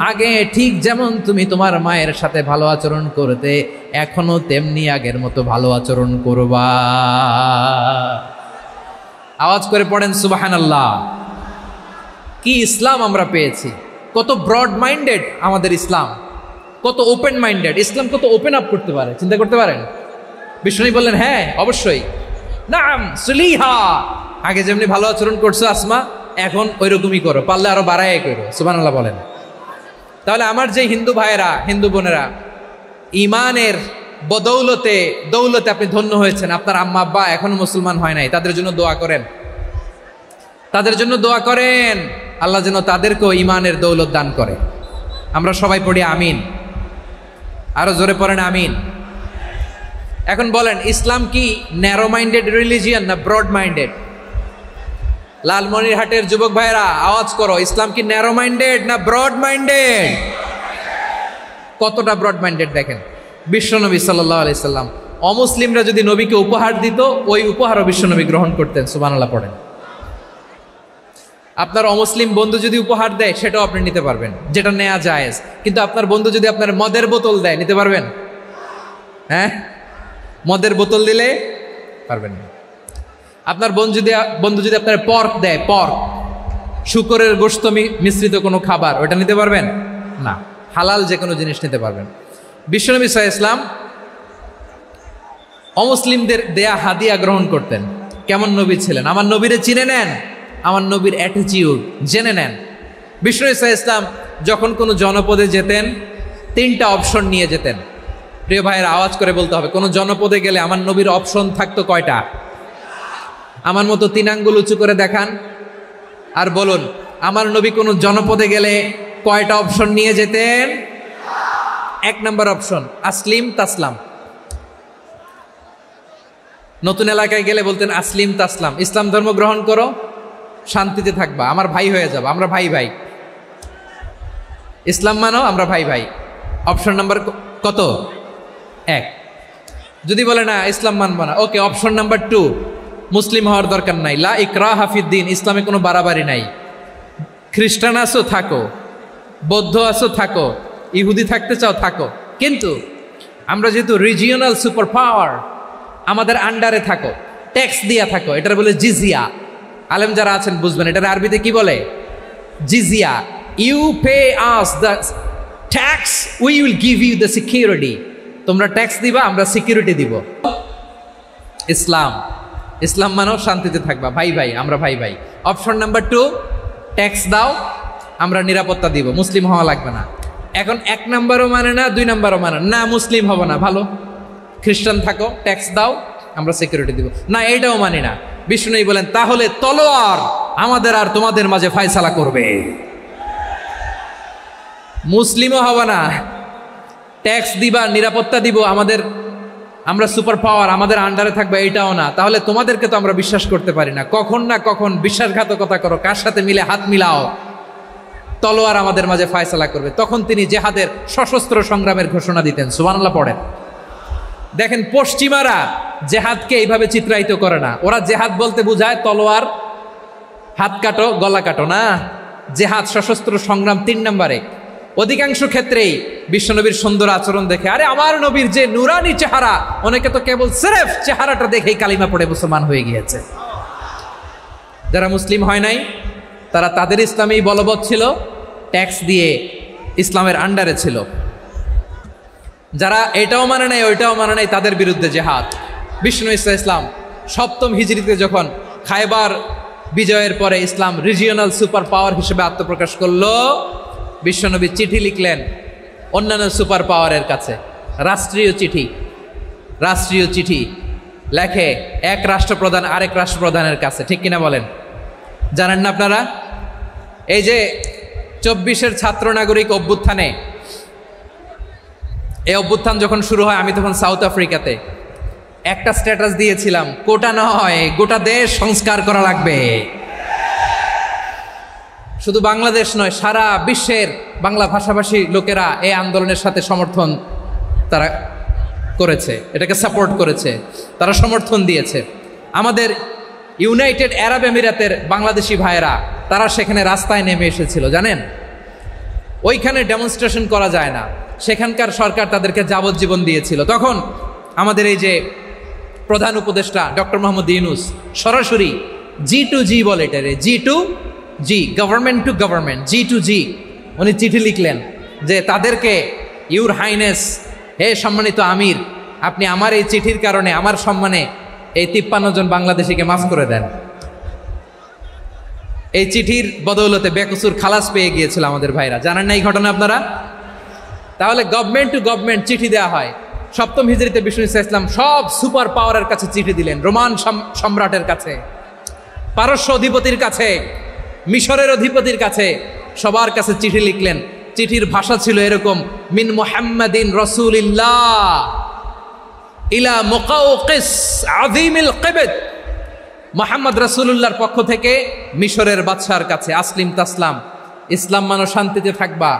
আগে ঠিক যেমন তুমি তোমার মায়ের সাথে ভালো আচরণ করতে এখনো তেমনি আগের মতো ভালো আচরণ করবা। আওয়াজ করে পড়েন সুবহানাল্লাহ। কি ইসলাম আমরা পেয়েছি! কত ব্রড মাইন্ডেড আমাদের ইসলাম, কত ওপেন মাইন্ডেড ইসলাম, কত ওপেন আপ করতে পারে, চিন্তা করতে পারেন। বিষ্ণু বললেন হ্যাঁ অবশ্যই, নাম সুলিহা, আগে যেমনি ভালো আচরণ করছো আসমা এখন ওইরকমই করো, পারলে আরো বাড়ায় করো। সুবহানাল্লাহ বলেন। তাহলে আমার যে হিন্দু ভাইয়েরা, হিন্দু বোনেরা, ইমানের বদৌলতে দৌলতে আপনি ধন্য হয়েছেন, আপনার আম্মা আব্বা এখনো মুসলমান হয় নাই, তাদের জন্য দোয়া করেন, তাদের জন্য দোয়া করেন, আল্লাহ যেন তাদেরকেও ইমানের দৌলত দান করে। আমরা সবাই পড়ি আমিন, আরো জোরে পড়েন আমিন। এখন বলেন ইসলাম কি ন্যারো মাইন্ডেড রিলিজিয়ান না ব্রড মাইন্ডেড? লালমনিরহাটের যুবক ভাইরা আওয়াজ করো, ইসলাম কি ন্যারো মাইন্ডেড না ব্রড মাইন্ডেড? কতটা ব্রড মাইন্ডেড দেখেন। বিশ্বনবী সাল্লাল্লাহু আলাইহি সাল্লাম অমুসলিমরা যদি নবীকে উপহার দিত, ওই উপহারও বিশ্বনবী গ্রহণ করতেন। সুবহানাল্লাহ পড়েন। আপনার অমুসলিম বন্ধু যদি উপহার দেয় সেটাও আপনি নিতে পারবেন, যেটা নেওয়া জায়েজ। কিন্তু আপনার বন্ধু যদি আপনার মদের বোতল দেয়, নিতে পারবেন? হ্যাঁ, মদের বোতল দিলে পারবেন না। আপনার বন্ধু যদি আপনার পর্ক দেয়, পর্ক, শুকরের গোশত মিশ্রিত কোনো খাবার, ওটা নিতে পারবেন না। হালাল যে কোনো জিনিস নিতে পারবেন। বিশ্বনবী সাল্লাল্লাহু আলাইহি ওয়াসাল্লাম অমুসলিমদের দেয়া হাদিয়া গ্রহণ করতেন। কেমন নবী ছিলেন! আমার নবীরে চিনে নেন, আমার নবীর অ্যাটিটিউড জেনে নেন। বিশ্বনবী সাল্লাল্লাহু আলাইহি ওয়াসাল্লাম যখন কোনো জনপদে যেতেন 3টা অপশন নিয়ে যেতেন। প্রিয় ভাইয়ের আওয়াজ করে বলতে হবে, কোনো জনপদে গেলে আমার নবীর অপশন থাকতো কয়টা? আমার মতো 3 আঙ্গুল উঁচু করে দেখান আর বলুন আমার নবী কোনো জনপদে গেলে কয়টা অপশন নিয়ে যেতেন? 1 নম্বর অপশন আসলিম তাসলাম। নতুন এলাকায় গেলে বলতেন আসলিম তাসলাম, ইসলাম ধর্ম গ্রহণ করো, শান্তিতে থাকবা, আমার ভাই হয়ে যাবো, আমরা ভাই ভাই। ইসলাম মানো, আমরা ভাই ভাই। অপশন নাম্বার কত? 1। যদি বলে না ইসলাম মানবো না, ওকে, অপশন নাম্বার 2, মুসলিম হওয়ার দরকার নাই, লা ইকরাহা ফিদ্দিন, ইসলামে কোনো বাড়াবাড়ি নাই। খ্রিস্টান আছো থাকো, বৌদ্ধ আছো থাকো, ইহুদি থাকতে চাও থাকো, কিন্তু আমরা যেহেতু রিজিওনাল সুপার পাওয়ার, আমাদের আন্ডারে থাকো, ট্যাক্স দিয়া থাকো, এটার বলে জিজিয়া। আলেম যারা আছেন বুঝবেন এটার আরবিতে কি বলে, জিজিয়া। You pay us the tax, we will give you the security. তোমরা ট্যাক্স দিবা, আমরা সিকিউরিটি দিব। ইসলাম, ইসলাম মানো, শান্তিতে থাকবা, ভাই ভাই, আমরা ভাই ভাই। অপশন নাম্বার 2, ট্যাক্স দাও, আমরা নিরাপত্তা দিব, মুসলিম হওয়া লাগবে না। এখন 1 নাম্বারও মানে না, 2 নাম্বারও মানে না, মুসলিম হবো না, ভালো, খ্রিস্টান থাকো, ট্যাক্স দাও, আমরা সিকিউরিটি দিব না, এইটাও মানি না। বিষ্ণু বলেন তাহলে তলোয়ার আমাদের আর তোমাদের মাঝে ফয়সালা করবে, মুসলিমও হবো না, ট্যাক্স দিবা, নিরাপত্তা দিব, আমরা সুপার পাওয়ার, আমাদের আন্ডারে থাকবে, এইটাও না। তাহলে তোমাদেরকে তো আমরা বিশ্বাস করতে পারি না, কখন না কখন বিশ্বাসঘাতকতা করো, কার সাথে মিলে হাত মিলাও, তলোয়ার আমাদের মাঝে ফয়সালা করবে। তখন তিনি জেহাদের সশস্ত্র সংগ্রামের ঘোষণা দিতেন। সুবহানাল্লাহ পড়েন। দেখেন পশ্চিমারা জেহাদকে এইভাবে চিত্রায়িত করে না, ওরা জেহাদ বলতে বোঝায় তলোয়ার, হাত কাটো, গলা কাটো, না, জেহাদ সশস্ত্র সংগ্রাম 3 নম্বরে। অধিকাংশ ক্ষেত্রেই বিশ্বনবীর সুন্দর আচরণ দেখে, আরে আমার নবীর যে নুরানি চেহারা, অনেকে তো কেবল সিরেফ চেহারাটা দেখেই কালিমা পড়ে মুসলমান হয়ে গিয়েছে। যারা মুসলিম হয় নাই তারা তাদের ইসলামেই বলবৎ ছিল, ট্যাক্স দিয়ে ইসলামের আন্ডারে ছিল। যারা এটাও মানে নাই ওইটাও মানে নাই, তাদের বিরুদ্ধে জেহাদ। বিষ্ণু ইসলাম 7ম হিজরিতে যখন খায়বার বিজয়ের পরে ইসলাম রিজিওনাল সুপার পাওয়ার হিসেবে আত্মপ্রকাশ করলো, বিশ্বনবী চিঠি লিখলেন অন্যান্য সুপার পাওয়ারের কাছে, রাষ্ট্রীয় চিঠি লেখে এক রাষ্ট্রপ্রধান আরেক রাষ্ট্রপ্রধানের কাছে, ঠিক কিনা বলেন? জানেন না আপনারা? এই যে 24-এর ছাত্র নাগরিক অভ্যুত্থানে, এই অভ্যুত্থান যখন শুরু হয়, আমি তখন সাউথ আফ্রিকাতে, একটা স্ট্যাটাস দিয়েছিলাম, কোটা নয় গোটা দেশ সংস্কার করা লাগবে। শুধু বাংলাদেশ নয়, সারা বিশ্বের বাংলা ভাষাভাষী লোকেরা এই আন্দোলনের সাথে সমর্থন তারা করেছে, এটাকে সাপোর্ট করেছে, তারা সমর্থন দিয়েছে। আমাদের ইউনাইটেড আরব আমিরাতের বাংলাদেশি ভাইয়েরা তারা সেখানে রাস্তায় নেমে এসেছিল, জানেন? ওইখানে ডেমনস্ট্রেশন করা যায় না, সেখানকার সরকার তাদেরকে যাবজ্জীবন দিয়েছিল। তখন আমাদের এই যে প্রধান উপদেষ্টা ডক্টর মোহাম্মদ ইউনূস সরাসরি G2G বলে, এটারে G2G, government to government, G2G, উনি চিঠি লিখলেন যে তাদেরকে, ইউর হাইনেস, হে সম্মানিত আমির, আপনি আমার এই চিঠির কারণে আমার সম্মানে এই 53 জন বাংলাদেশিকে মাফ করে দেন। এই চিঠির বদৌলতে বেকসুর খালাস পেয়ে গিয়েছিল আমাদের ভাইরা, জানেন না এই ঘটনা আপনারা? তাহলে গভর্নমেন্ট টু গভর্নমেন্ট চিঠি দেওয়া হয়। 7ম হিজরিতে বিষ্ণু ইসলাম সব সুপার পাওয়ারের কাছে চিঠি দিলেন, রোমান সম্রাটের কাছে, পারস্য অধিপতির কাছে, মিশরের অধিপতির কাছে, সবার কাছে চিঠি লিখলেন। চিঠির ভাষা ছিল এরকম, মিন মুহাম্মাদিন রাসূলিল্লাহ ইলা মুকাওকিস আযীমিল কিবত, মুহাম্মদ রাসূলুল্লাহর পক্ষ থেকে মিশরের বাদশার কাছে, আসলিম তাসলাম, ইসলাম মানো, শান্তিতে থাকবা,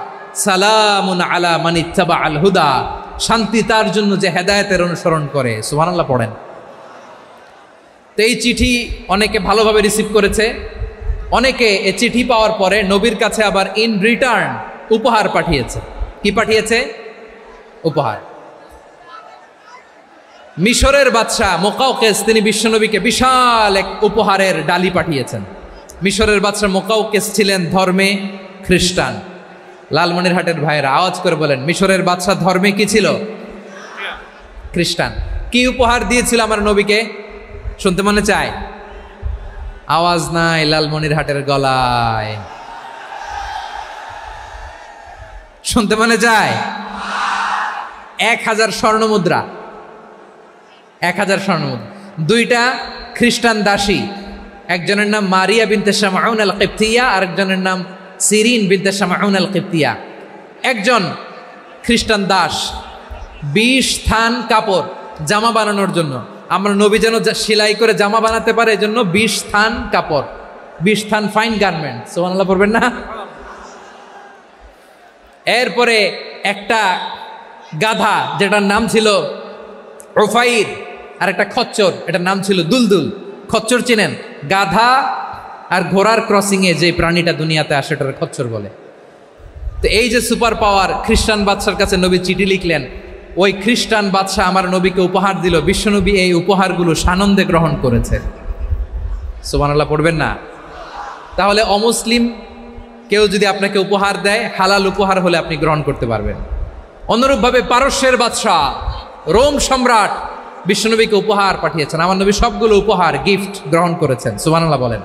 সালামুন আলা মান ইত্তাবাআল হুদা, শান্তি তার জন্য যে হেদায়েতের অনুসরণ করে। সুবহানাল্লাহ পড়েন। তো এই চিঠি অনেকে ভালোভাবে রিসিভ করেছে, অনেকে এই চিঠি পাওয়ার পরে নবীর কাছে আবার ইন রিটার্ন উপহার পাঠিয়েছে। কি পাঠিয়েছে? উপহার। মিশরের বাদশাহ মুকাওকিস তিনি বিশ্বনবীকে বিশাল এক উপহারের ডালি পাঠিয়েছেন। মিশরের বাদশাহ মুকাওকিস ছিলেন ধর্মে খ্রিস্টান। লালমনিরহাটের ভাইয়েরা আওয়াজ করে বলেন, মিশরের বাদশাহ ধর্মে কি ছিল? খ্রিস্টান। কি উপহার দিয়েছিল আমার নবীকে? শুনতে মনে চায়? আওয়াজ নাই লালমনিরহাটের গলায়, শুনতে মনে চায়? 1000 স্বর্ণ মুদ্রা, 1000 স্বর্ণ মুদ্রা, 2টা খ্রিস্টান দাসী, একজনের নাম মারিয়া বিনতে শামউন আল কিবতিয়া, আরেকজনের নাম সিরিন বিনতে শামউন আল কিবতিয়া। একজন খ্রিস্টান দাস 20 থান কাপড় জামা বানানোর জন্য, আমরা নবী যেন সেলাই করে জামা বানাতে পারে এজন্য 20 থান কাপড়, 20 থান ফাইন গার্মেন্ট, সুবহানাল্লাহ পড়বেন না? এরপরে একটা গাধা যেটার নাম ছিল ওফাইর, আর একটা খচ্চর, এটার নাম ছিল দুলদুল। খচ্চর চিনেন? গাধা আর ঘোড়ার ক্রসিং এ যে প্রাণীটা দুনিয়াতে আসে এটার খচ্চর বলে। তো এই যে সুপার পাওয়ার, খ্রিস্টান বাদশার কাছে নবী চিঠি লিখলেন, ওই খ্রিস্টান বাদশা আমার নবীকে উপহার দিল, বিশ্বনবী এই উপহারগুলো সানন্দে গ্রহণ করেছে। সুবহানাল্লাহ পড়বেন না? তাহলে অমুসলিম কেউ যদি আপনাকে উপহার দেয়, হালাল উপহার হলে আপনি গ্রহণ করতে পারবেন। অনুরূপভাবে পারস্যের বাদশাহ, রোম সম্রাট বিশ্বনবীকে উপহার পাঠিয়েছেন, আমার নবী সবগুলো উপহার গিফট গ্রহণ করেছেন। সুবহানাল্লাহ বলেন।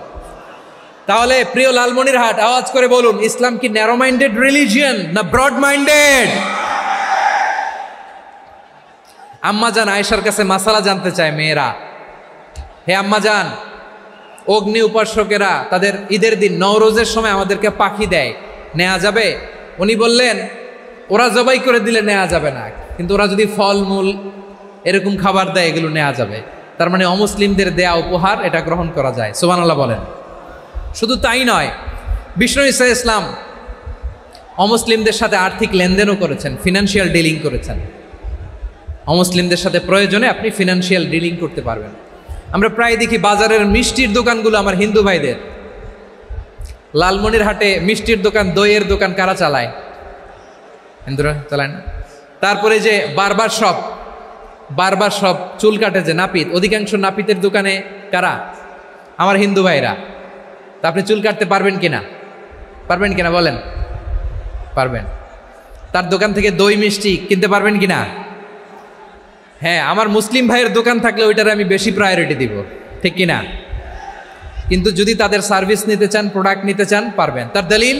তাহলে প্রিয় লালমনিরহাট, আওয়াজ করে বলুন, ইসলাম কি ন্যারো মাইন্ডেড রিলিজিয়ন না ব্রড মাইন্ডেড? আম্মাজান আয়েশার কাছে মাসালা জানতে চায় মেয়েরা, হে আম্মাজান, অগ্নি উপাসকেরা তাদের ঈদের দিন নওরোজের সময় আমাদেরকে পাখি দেয়, নেওয়া যাবে? উনি বললেন, ওরা জবাই করে দিলে নেওয়া যাবে না, কিন্তু ওরা যদি ফলমূল এরকম খাবার দেয় এগুলো নেওয়া যাবে। তার মানে অমুসলিমদের দেয়া উপহার এটা গ্রহণ করা যায়। সুবহানাল্লাহ বলেন। শুধু তাই নয়, বিষ্ণু ঈসা ইসলাম অমুসলিমদের সাথে আর্থিক লেনদেনও করেছেন, ফিনান্সিয়াল ডিলিং করেছেন। অমুসলিমদের সাথে প্রয়োজনে আপনি ফিনান্সিয়াল ডিলিং করতে পারবেন। আমরা প্রায় দেখি বাজারের মিষ্টির দোকানগুলো আমার হিন্দু ভাইদের। লালমনিরহাটে মিষ্টির দোকান, দইয়ের দোকান কারা চালায়? হিন্দুরা চালায় না? তারপরে যে বারবার শপ, চুল কাটে যে নাপিত, অধিকাংশ নাপিতের দোকানে কারা? আমার হিন্দু ভাইরা। তা আপনি চুল কাটতে পারবেন কিনা? পারবেন কিনা বলেন? পারবেন। তার দোকান থেকে দই মিষ্টি কিনতে পারবেন কিনা? হ্যাঁ, আমার মুসলিম ভাইয়ের দোকান থাকলে ওইটারে আমি বেশি প্রায়োরিটি দিব, ঠিক কিনা? কিন্তু যদি তাদের সার্ভিস নিতে চান, প্রোডাক্ট নিতে চান, পারবেন। তার দলিল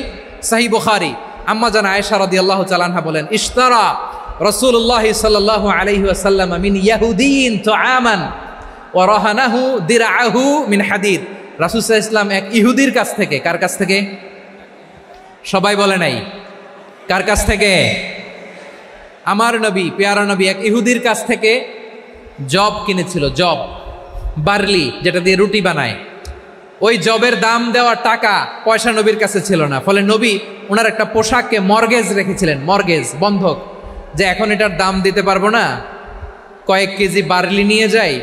সহিহ বুখারী, আম্মা জান আয়েশা রাদিয়াল্লাহু তাআলা আনহা বলেন, ইশতারা রাসূলুল্লাহ সাল্লাল্লাহু আলাইহি ওয়াসাল্লাম মিন ইয়াহুদিয়িন তুআমান ওয়া রাহানাহু দিরআহু মিন হাদিদ। রাসূল সাল্লাল্লাহু আলাইহি ওয়াসাল্লাম এক ইহুদির কাছ থেকে, কার কাছ থেকে? সবাই বলে নাই কার কাছ থেকে? আমার নবী, পেয়ারা নবী এক ইহুদির কাছ থেকে জব কিনেছিল। জব, বার্লি, যেটা দিয়ে রুটি বানায়। ওই জবের দাম দেওয়া টাকা পয়সা নবীর কাছে ছিল না, ফলে নবী ওনার একটা পোশাককে মর্গেজ রেখেছিলেন, মর্গেজ, বন্ধক, যে এখন এটার দাম দিতে পারবো না, কয়েক কেজি বার্লি নিয়ে যাই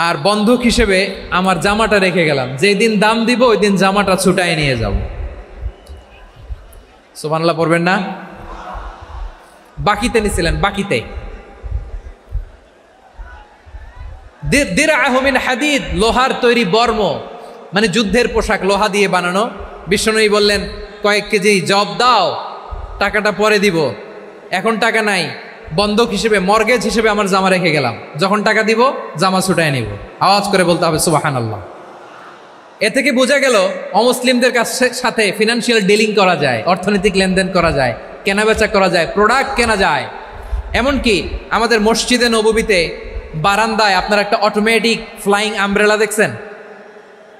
আর বন্ধক হিসেবে আমার জামাটা রেখে গেলাম, যেই দিন দাম দিব ওই দিন জামাটা ছুটায় নিয়ে যাব। সুবহানাল্লাহ পড়বেন না? বাকিতে নিছিলেন, বাকিতে। দিরআহু মিন হাদিদ, লোহার তৈরি বর্ম, মানে যুদ্ধের পোশাক, লোহা দিয়ে বানানো। বিশ্বনবী বললেন, কয়েক কেজি জব দাও, টাকাটা পরে দিব, এখন টাকা নাই, বন্ধক হিসেবে, মর্গেজ হিসেবে আমার জামা রেখে গেলাম, যখন টাকা দিব জামা ছুটায় নিব। আওয়াজ করে বলতে হবে সুবহানাল্লাহ। এ থেকে বোঝা গেল অমুসলিমদের সাথে ফিনান্সিয়াল ডিলিং করা যায়, অর্থনৈতিক লেনদেন করা যায়, কেনাবেচা করা যায়, প্রোডাক্ট কেনা যায়। এমনকি আমাদের মসজিদে নববীতে বারান্দায় আপনারা একটা অটোমেটিক ফ্লাইং আমব্রেলা দেখছেন?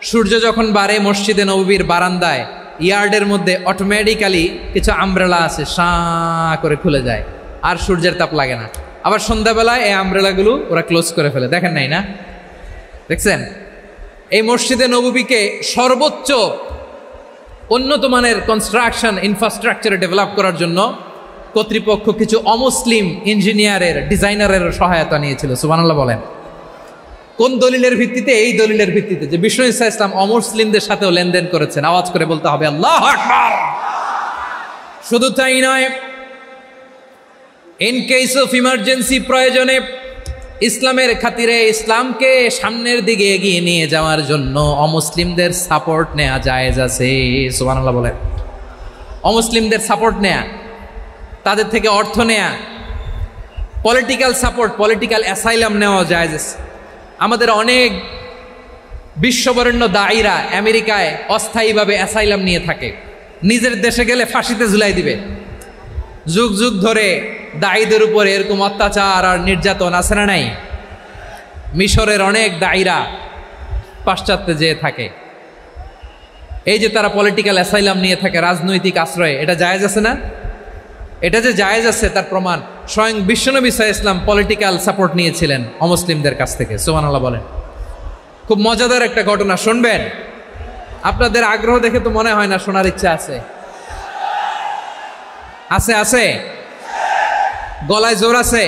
সূর্য যখন বাড়ে মসজিদে নববীর বারান্দায় ইয়ার্ডের মধ্যে অটোমেটিক্যালি কিছু আমব্রেলা আছে, সাঁ করে খুলে যায়, আর সূর্যের তাপ লাগে না। আবার সন্ধ্যাবেলায় এই আমব্রেলাগুলো ওরা ক্লোজ করে ফেলে, দেখেন নাই না? দেখছেন? এই মসজিদে নববীকে সর্বোচ্চ উন্নত মানের কনস্ট্রাকশন ইনফ্রাস্ট্রাকচারে ডেভেলপ করার জন্য কর্তৃপক্ষ কিছু অমুসলিম ইঞ্জিনিয়ারের, ডিজাইনারের সহায়তা নিয়েছিল। সুবহানাল্লাহ বলেন। কোন দলিলের ভিত্তিতে? এই দলিলের ভিত্তিতে যে বিষ্ণু ঈসা ইসলাম অমুসলিমদের সাথেও লেনদেন করেছেন। আওয়াজ করে বলতে হবে আল্লাহু আকবার। শুধু তাই নয়, ইন কেস অফ ইমার্জেন্সি, প্রয়োজনে ইসলামের খাতিরে, ইসলামকে সামনের দিকে এগিয়ে নিয়ে যাওয়ার জন্য অমুসলিমদের সাপোর্ট নেওয়া জায়েজ আছে। সুবহানাল্লাহ বলেন। অমুসলিমদের সাপোর্ট নেয়া, তাদের থেকে অর্থ নেয়া, পলিটিক্যাল সাপোর্ট, পলিটিক্যাল অ্যাসাইলাম নেওয়া জায়েজ আছে। আমাদের অনেক বিশ্ববরেণ্য দায়ীরা আমেরিকায় অস্থায়ীভাবে অ্যাসাইলাম নিয়ে থাকে, নিজের দেশে গেলে ফাঁসিতে ঝুলাই দিবে। যুগ যুগ ধরে দায়ীদের উপরে এরকম অত্যাচার আর নির্যাতন আছে না নাই? মিশরের অনেক দায়ীরা পাশ্চাত্যে যেয়ে থাকে, এই যে তারা পলিটিক্যাল অ্যাসাইলাম নিয়ে থাকে, রাজনৈতিক আশ্রয়, এটা জায়েজ আছে না? এটা যে জায়েজ আছে তার প্রমাণ স্বয়ং বিশ্বনবী সাল্লাল্লাহু আলাইহি ওয়াসাল্লাম পলিটিক্যাল সাপোর্ট নিয়েছিলেন অমুসলিমদের কাছ থেকে। সুবহানাল্লাহ বলেন। খুব মজাদার একটা ঘটনা শুনবেন। আপনাদের আগ্রহ দেখে তো মনে হয় না শোনার ইচ্ছা আছে। আছে আছে, গলায় জোর আছে।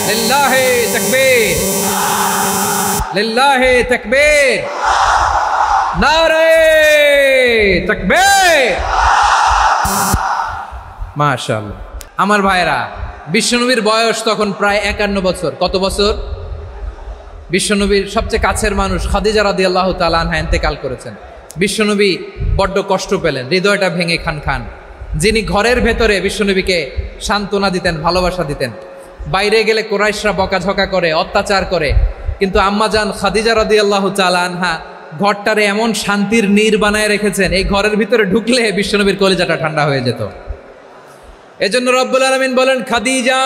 লিল্লাহি তাকবীর, লিল্লাহি তাকবীর, নারে তাকবীর। মাশাআল্লাহ। আমার ভাইরা, বিশ্বনবীর বয়স তখন প্রায় 51 বছর। কত বছর? বিশ্বনবীর সবচেয়ে কাছের মানুষ খাদিজা রাদিয়াল্লাহু তাআলা আনহা ইন্তেকাল করেছেন। বিশ্বনবী বড্ড কষ্ট পেলেন, হৃদয়টা ভেঙে খান খান। যিনি ঘরের ভেতরে বিশ্বনবীকে সান্ত্বনা দিতেন, ভালোবাসা দিতেন, বাইরে গেলে কুরাইশরা বকাঝকা করে, অত্যাচার করে, কিন্তু আম্মাজান খাদিজা রাদিয়াল্লাহু তাআলা আনহা ঘরটারে এমন শান্তির নীড় বানায় রেখেছেন, এই ঘরের ভিতরে ঢুকলে বিশ্বনবীর কলিজাটা ঠান্ডা হয়ে যেত। এজন্য রব্বুল আলামিন বলেন, খাদিজা,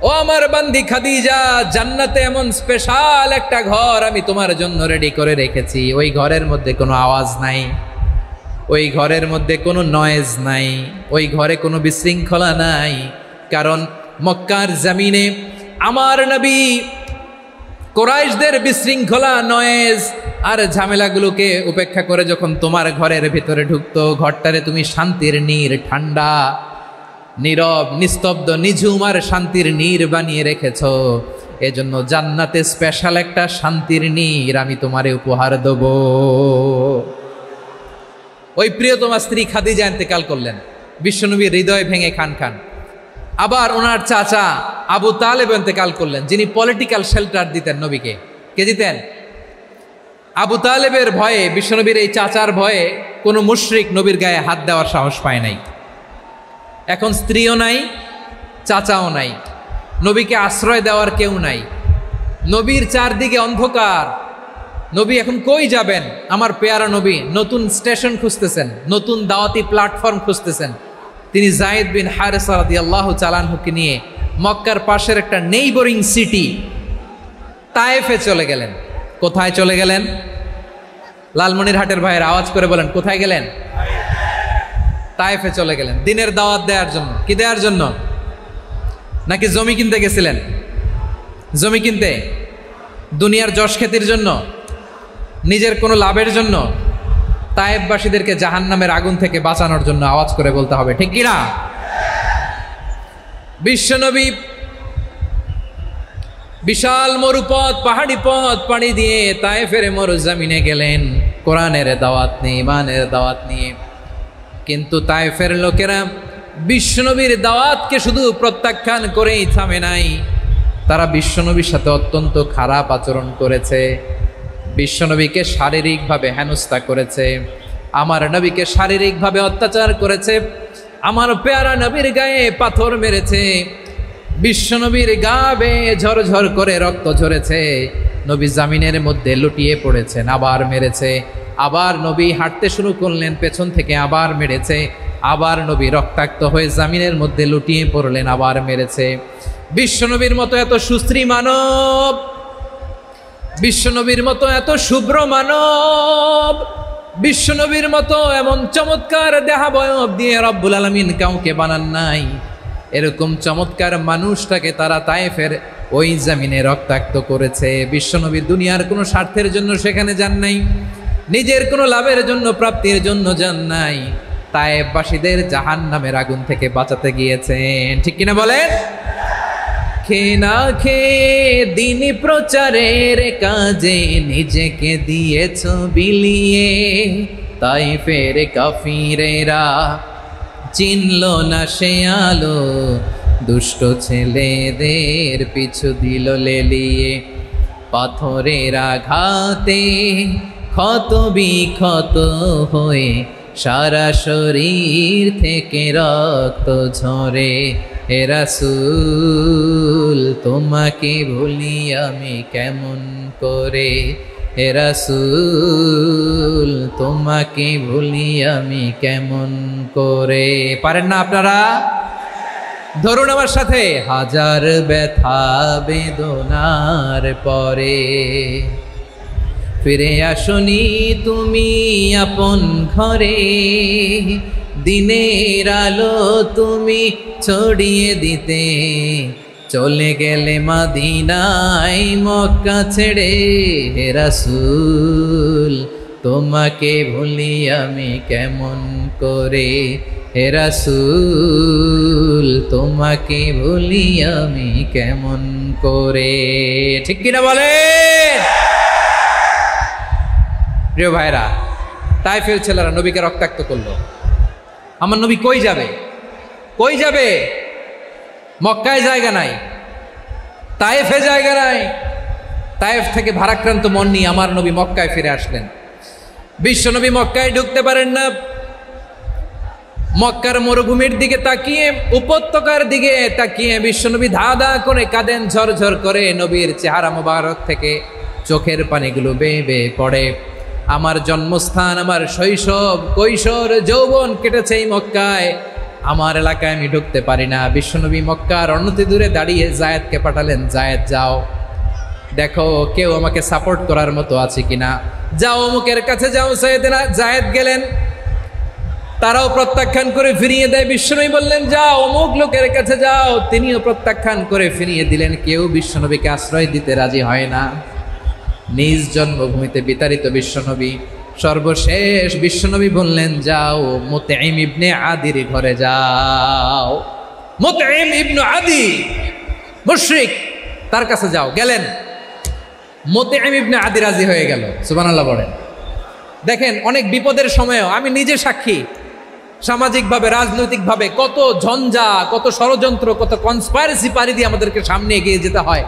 ও আমার বান্দি খাদিজা, জান্নাতে এমন স্পেশাল একটা ঘর আমি তোমার জন্য রেডি করে রেখেছি। ওই ঘরের মধ্যে কোনো আওয়াজ নাই, ওই ঘরের মধ্যে কোনো নয়েজ নাই, ওই ঘরে কোনো বিশৃঙ্খলা নাই। কারণ মক্কার জমিনে আমার নবী কুরাইশদের বিশৃঙ্খলা, নয়েজ আর ঝামেলাগুলোকে উপেক্ষা করে যখন তোমার ঘরের ভিতরে ঢুকতো, ঘরটারে তুমি শান্তির নীড়, ঠান্ডা, নীরব, নিস্তব্ধ, নিঝুম আর শান্তির নীড় বানিয়ে রেখেছ। এজন্য জান্নাতে স্পেশাল একটা শান্তির নীড় আমি তোমারে উপহার দেব। ওই প্রিয়তমা স্ত্রী খাদিজা ইন্তেকাল করলেন, বিশ্বনবীর হৃদয় ভেঙে খান খান। আবার ওনার চাচা আবু তালেব ইন্তেকাল করলেন, যিনি পলিটিক্যাল শেল্টার দিতেন নবীকে। কে দিতেন? আবু তালেবের ভয়ে, বিশ্বনবীর এই চাচার ভয়ে কোনো মুশরিক নবীর গায়ে হাত দেওয়ার সাহস পায় নাই। এখন স্ত্রীও নাই, চাচাও নাই, নবীকে আশ্রয় দেওয়ার কেউ নাই, নবীর চারদিকে অন্ধকার। নবী এখন কই যাবেন? আমার পেয়ারা নবী নতুন স্টেশন খুঁজতেছেন, নতুন দাওয়াতি প্ল্যাটফর্ম খুঁজতেছেন। তিনি যায়েদ বিন হারেসা রাদিয়াল্লাহু তাআলা আনহুকে নিয়ে মক্কার পাশের একটা নেইবরিং সিটি তায়েফে চলে গেলেন। কোথায় চলে গেলেন? লালমনিরহাটের ভাইয়ের আওয়াজ করে বলেন, কোথায় গেলেন? তায়েফে চলে গেলেন দিনের দাওয়াত দেওয়ার জন্য। কি দেওয়ার জন্য? নাকি জমি কিনতে গেছিলেন? জমি কিনতে, দুনিয়ার যশ খ্যাতির জন্য, নিজের কোনো লাভের জন্য? তায়েফবাসীদেরকে জাহান্নামের আগুন থেকে বাঁচানোর জন্য। আওয়াজ করে বলতে হবে, ঠিক কিনা? বিশ্বনবী বিশাল মরুপথ, পাহাড়ি পথ পাড়ি দিয়ে তায়েফের মরুজমিনে গেলেন কোরআনের দাওয়াত নিয়ে, ইমানের দাওয়াত নিয়ে। কিন্তু তায়েফের লোকেরা বিশ্বনবীর দাওয়াতকে শুধু প্রত্যাখ্যান করেই থামে নাই, তারা বিশ্বনবীর সাথে অত্যন্ত খারাপ আচরণ করেছে, বিশ্বনবীকে শারীরিকভাবে হেনস্থা করেছে, আমার নবীকে শারীরিকভাবে অত্যাচার করেছে, আমার পেয়ারা নবীর গায়ে পাথর মেরেছে, বিশ্বনবীর গা বেয়ে ঝরঝর করে রক্ত ঝরেছে, নবী জামিনের মধ্যে লুটিয়ে পড়েছেন, আবার মেরেছে, আবার নবী হাঁটতে শুরু করলেন, পেছন থেকে আবার মেরেছে, আবার নবী রক্তাক্ত হয়ে জামিনের মধ্যে লুটিয়ে পড়লেন, আবার মেরেছে। বিশ্বনবীর মতো এত সুশ্রী মানব, বিশ্বনবীর মতো এত শুভ্র মানব, বিশ্বনবীর মতো এমন চমৎকার দেহাবয়ব দিয়ে রব্বুল আলামিন কাউকে বানান নাই। এরকম চমৎকার মানুষটাকে তারা তায়েফের ওই জমিনে রক্তাক্ত করেছে। বিশ্বনবী দুনিয়ার কোনো স্বার্থের জন্য সেখানে যান নাই, নিজের কোনো লাভের জন্য, প্রাপ্তির জন্য যান নাই, তায়েফবাসীদের জাহান্নামের আগুন থেকে বাঁচাতে গিয়েছেন। ঠিক কিনা বলেন? খেয়ে না খেয়ে দিন প্রচারের কাজে নিজেকে দিয়েছ বিলিয়ে, তায়েফের কাফিরেরা চিনল না সে আলো, দুষ্ট ছেলেদের পিছু দিল লেলিয়ে, পাথরের আঘাতে ক্ষত বিক্ষত হয়ে সারা শরীর থেকে রক্ত ঝরে। হে রাসূল তোমাকে ভুলি আমি কেমন করে, হে রাসূল তোমাকে ভুলি আমি কেমন করে। পারেন না আপনারা? ধরুন আমার সাথে, হাজার ব্যথা বেদনার পরে ফিরে আসনি তুমি আপন ঘরে, দিনের আলো তুমি ছড়িয়ে দিতে চলে গেলে মদিনায় মক্কা ছেড়ে। হে রাসূল তোমাকে ভুলি আমি কেমন করে, হে রাসূল তোমাকে ভুলি আমি কেমন করে। ঠিক কিনা বলে প্রিয় ভাইরা? তায়েফের ছেলেরা নবীকে রক্তাক্ত করলো। আমার নবী কই যাবে? কই যাবে? মক্কায় জায়গা নাই, তায়েফে জায়গা নাই। তায়েফ থেকে ভারাক্রান্ত মন নিয়ে আমার নবী মক্কায় ফিরে আসলেন। বিশ্ব নবী মক্কায় ঢুকতে পারেন না। মক্কার মরুভূমির দিকে তাকিয়ে, উপত্যকার দিকে তাকিয়ে বিশ্বনবী ধা ধা করে কাঁদেন, ঝরঝর করে। নবীর চেহারা মোবারক থেকে চোখের পানিগুলো বেয়ে বেয়ে পড়ে। আমার জন্মস্থান, আমার শৈশব, কৈশোর, যৌবন কেটেছে এই মক্কায়। আমার এলাকায় আমি ঢুকতে পারি না। বিশ্বনবী মক্কার অনতি দূরে দাঁড়িয়ে জায়েদকে পাঠালেন, জায়েদ যাও দেখো কেউ আমাকে সাপোর্ট করার মতো আছে কিনা, যাও অমুকের কাছে যাও। জায়েদ গেলেন, তারাও প্রত্যাখ্যান করে ফিরিয়ে দেয়। বিশ্বনবী বললেন যাও অমুক লোকের কাছে যাও, তিনিও প্রত্যাখ্যান করে ফিরিয়ে দিলেন। কেউ বিশ্বনবীকে আশ্রয় দিতে রাজি হয় না। নিজ জন্মভূমিতে বিতাড়িত বিশ্বনবী, সর্বশেষ বিশ্বনবী বললেন যাও মুতঈম ইবনে আদির ঘরে যাও। মুতঈম ইবনে আদি মুশরিক, তার কাছে যাও। গেলেন, মুতঈম ইবনে আদি রাজি হয়ে গেল। সুবহানাল্লাহ বলেন। দেখেন অনেক বিপদের সময়ও আমি নিজে সাক্ষী, সামাজিকভাবে রাজনৈতিকভাবে কত ঝঞ্ঝা, কত ষড়যন্ত্র, কত কনস্পাইরেসি পাড়ি দিয়ে আমাদেরকে সামনে এগিয়ে যেতে হয়।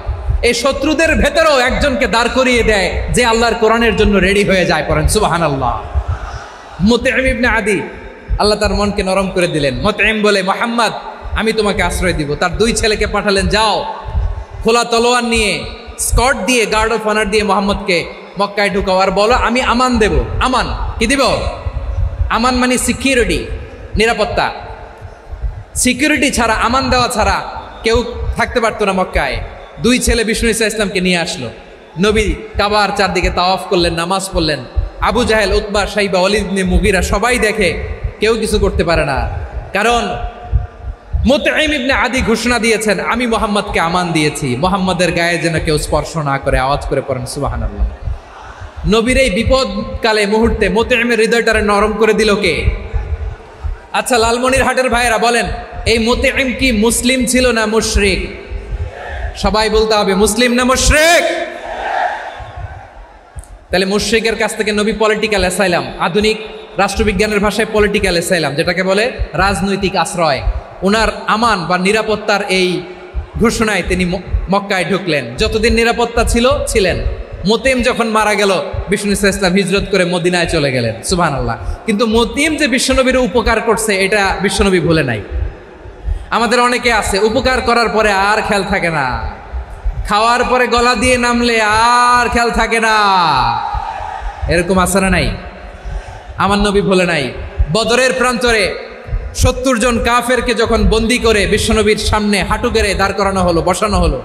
এই শত্রুদের ভেতরেও একজনকে দাঁড় করিয়ে দেয় যে আল্লাহর কোরআনের জন্য রেডি হয়ে যায়। পড়েন সুবহানাল্লাহ। মুতঈম ইবনে আদি, আল্লাহ তার মনকে নরম করে দিলেন। মুতঈম বলে মুহাম্মদ আমি তোমাকে আশ্রয় দিব। তার দুই ছেলেকে পাঠালেন, যাও খোলা তলোয়ার নিয়ে, স্কট দিয়ে, গার্ড অফ অনার দিয়ে মোহাম্মদকে মক্কায় ঢুকাও আর বলো আমি আমান দেব। আমান কি দিব? আমান মানে সিকিউরিটি, নিরাপত্তা। সিকিউরিটি ছাড়া, আমান দেওয়া ছাড়া কেউ থাকতে পারতো না মক্কায়। দুই ছেলে বিষ্ণু ইসা ইসলামকে নিয়ে আসলো। নবী কাবার চারদিকে তাওয়াফ করলেন, নামাজ পড়লেন। আবু জাহেল, উতবা, শাইবা, ওয়ালিদ ইবনে মুগীরা সবাই দেখে, কেউ কিছু করতে পারে না। কারণ মুতঈম ইবনে আদি ঘোষণা দিয়েছেন আমি মুহাম্মদকে আমান দিয়েছি, মুহাম্মদের গায়ে যেন কেউ স্পর্শ না করে। আওয়াজ করে পড়েন সুবহানাল্লাহ। নবীর এই বিপদকালে মুহূর্তে মুতঈমের হৃদয়টারে নরম করে দিল কে? আচ্ছা লালমনিরহাটের ভাইয়েরা বলেন, এই মুতঈম কি মুসলিম ছিল না মুশরিক? সবাই বলতে হবে মুসলিম না মুশরিক? তাহলে মুশরিকের কাছ থেকে নবী পলিটিক্যাল অ্যাসাইলাম, আধুনিক রাষ্ট্রবিজ্ঞানের ভাষায় পলিটিক্যাল অ্যাসাইলাম, যেটাকে বলে রাজনৈতিক আশ্রয়, ওনার আমান বা নিরাপত্তার এই ঘোষণায় তিনি মক্কায় ঢুকলেন। যতদিন নিরাপত্তা ছিল ছিলেন। মুতঈম যখন মারা গেল, বিষ্ণু ইসলাম হিজরত করে মদিনায় চলে গেলেন। সুবহানাল্লাহ। কিন্তু মুতঈম যে বিশ্বনবীর উপকার করছে এটা বিশ্বনবী ভুলে নাই। আমাদের অনেকে আছে উপকার করার পরে আর খেয়াল থাকে না, খাওয়ার পরে গলা দিয়ে নামলে আর খেয়াল থাকে না। এরকম আছে না নাই? আমার নবী ভুলে নাই। বদরের প্রান্তরে 70 জন কাফেরকে যখন বন্দি করে বিশ্বনবীর সামনে হাঁটু গেড়ে দাঁড় করানো হলো, বসানো হলো,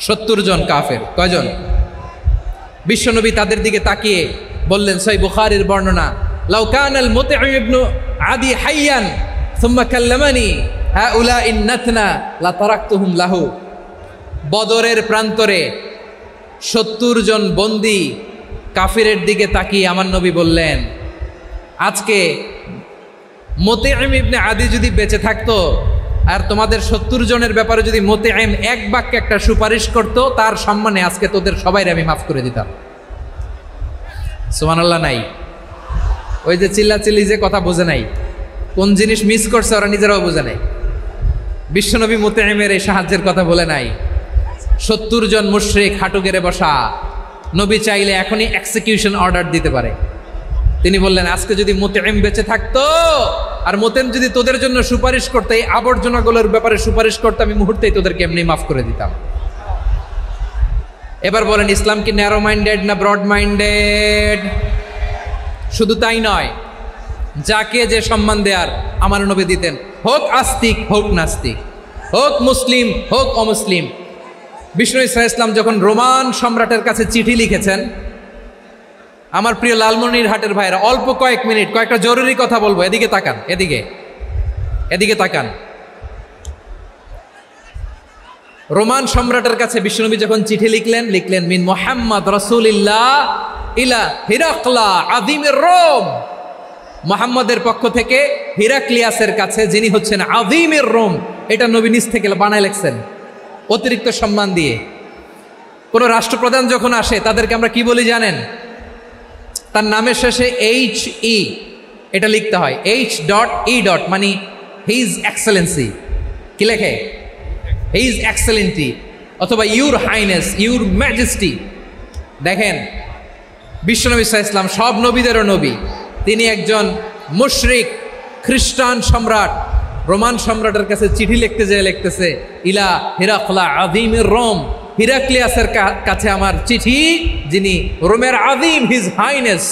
70 জন কাফের। কয়জন? বিশ্বনবী তাদের দিকে তাকিয়ে বললেন, সহিহ বুখারীর বর্ণনা, লাউ কানাল মুতঈম ইবনে আদি হাইয়ান সুম্মা কাল্লামানি হাউলাই নাতনা লা তারাকতুহুম লাহু। বদরের প্রান্তরে 70 জন বন্দী কাফিরের দিকে তাকিয়ে আমার নবী বললেন, আজকে মুতঈম ইবনে আদি যদি বেঁচে থাকতো আর তোমাদের 70 জনের ব্যাপারে যদি মুতঈম এক বাক্যে একটা সুপারিশ করত, তার সম্মানে আজকে তোদের সবাইকে আমি মাফ করে দিতাম। সুবহানাল্লাহ নাই? ওই যে চিল্লাচিল্লি যে কথা বোঝে নাই, কোন জিনিস মিস করছে ওরা নিজেরাও বোঝে নাই। বিশ্বনবী মুতঈমের এই সাহায্যের কথা বলে নাই। 70 জন মুশরিক হাঁটু গেড়ে বসা, নবী চাইলে এখনই এক্সিকিউশন অর্ডার দিতে পারে। তিনি বললেন, আজকে যদি মুতঈম বেঁচে থাকতো আর মুতঈম যদি তোদের জন্য সুপারিশ করতে, এই আবর্জনাগুলোর ব্যাপারে সুপারিশ করতে, আমি মুহূর্তেই তোদেরকে এমনি মাফ করে দিতাম। এবার বলেন, ইসলাম কি ন্যারো মাইন্ডেড না ব্রড মাইন্ডেড? শুধু তাই নয়, যাকে যে সম্মান দেয়ার আমার নবী দিতেন, হোক আস্তিক হোক নাস্তিক, হোক মুসলিম হোক অমুসলিম। বিষ্ণু ইসলাম যখন রোমান সম্রাটের কাছে চিঠি লিখেছেন, আমার প্রিয় লালমনিরহাটের ভাইরা, অল্প কয়েক মিনিট কয়েকটা জরুরি কথা বলবো, এদিকে তাকান, এদিকে তাকান। রোমান সম্রাটের কাছে বিশ্বনবী যখন চিঠি লিখলেন মিন মুহাম্মদ রাসূলিল্লাহ ইলা হিরাকলা আযীমির রোম, মুহাম্মদের পক্ষ থেকে হিরাক্লিয়াসের কাছে, যিনি হচ্ছেন আযীমির রোম। এটা নবী নিজ থেকে বানায় লিখছেন অতিরিক্ত সম্মান দিয়ে। কোন রাষ্ট্রপ্রধান যখন আসে তাদেরকে আমরা কি বলি জানেন? তার নামের শেষে HE এটা লিখতে হয়, H.E. মানে হিজ এক্সেলেন্সি। কি লেখে? হিজ এক্সেলেন্টি, অথবা ইউর হাইনেস, ইউর ম্যাজেস্টি। দেখেন, বিশ্বনবী সাল্লাল্লাহু আলাইহি ওয়াসাল্লাম সব নবীদেরও নবী, তিনি একজন মুশরিক খ্রিস্টান সম্রাট রোমান সম্রাটের কাছে চিঠি লিখতে যেয়ে লিখতেছে, ইলা হিরাকলা আযীমির রোম, হিরাক্লিয়াসের কাছে আমার চিঠি, যিনি রোমের আযীম, হিজ হাইনেস,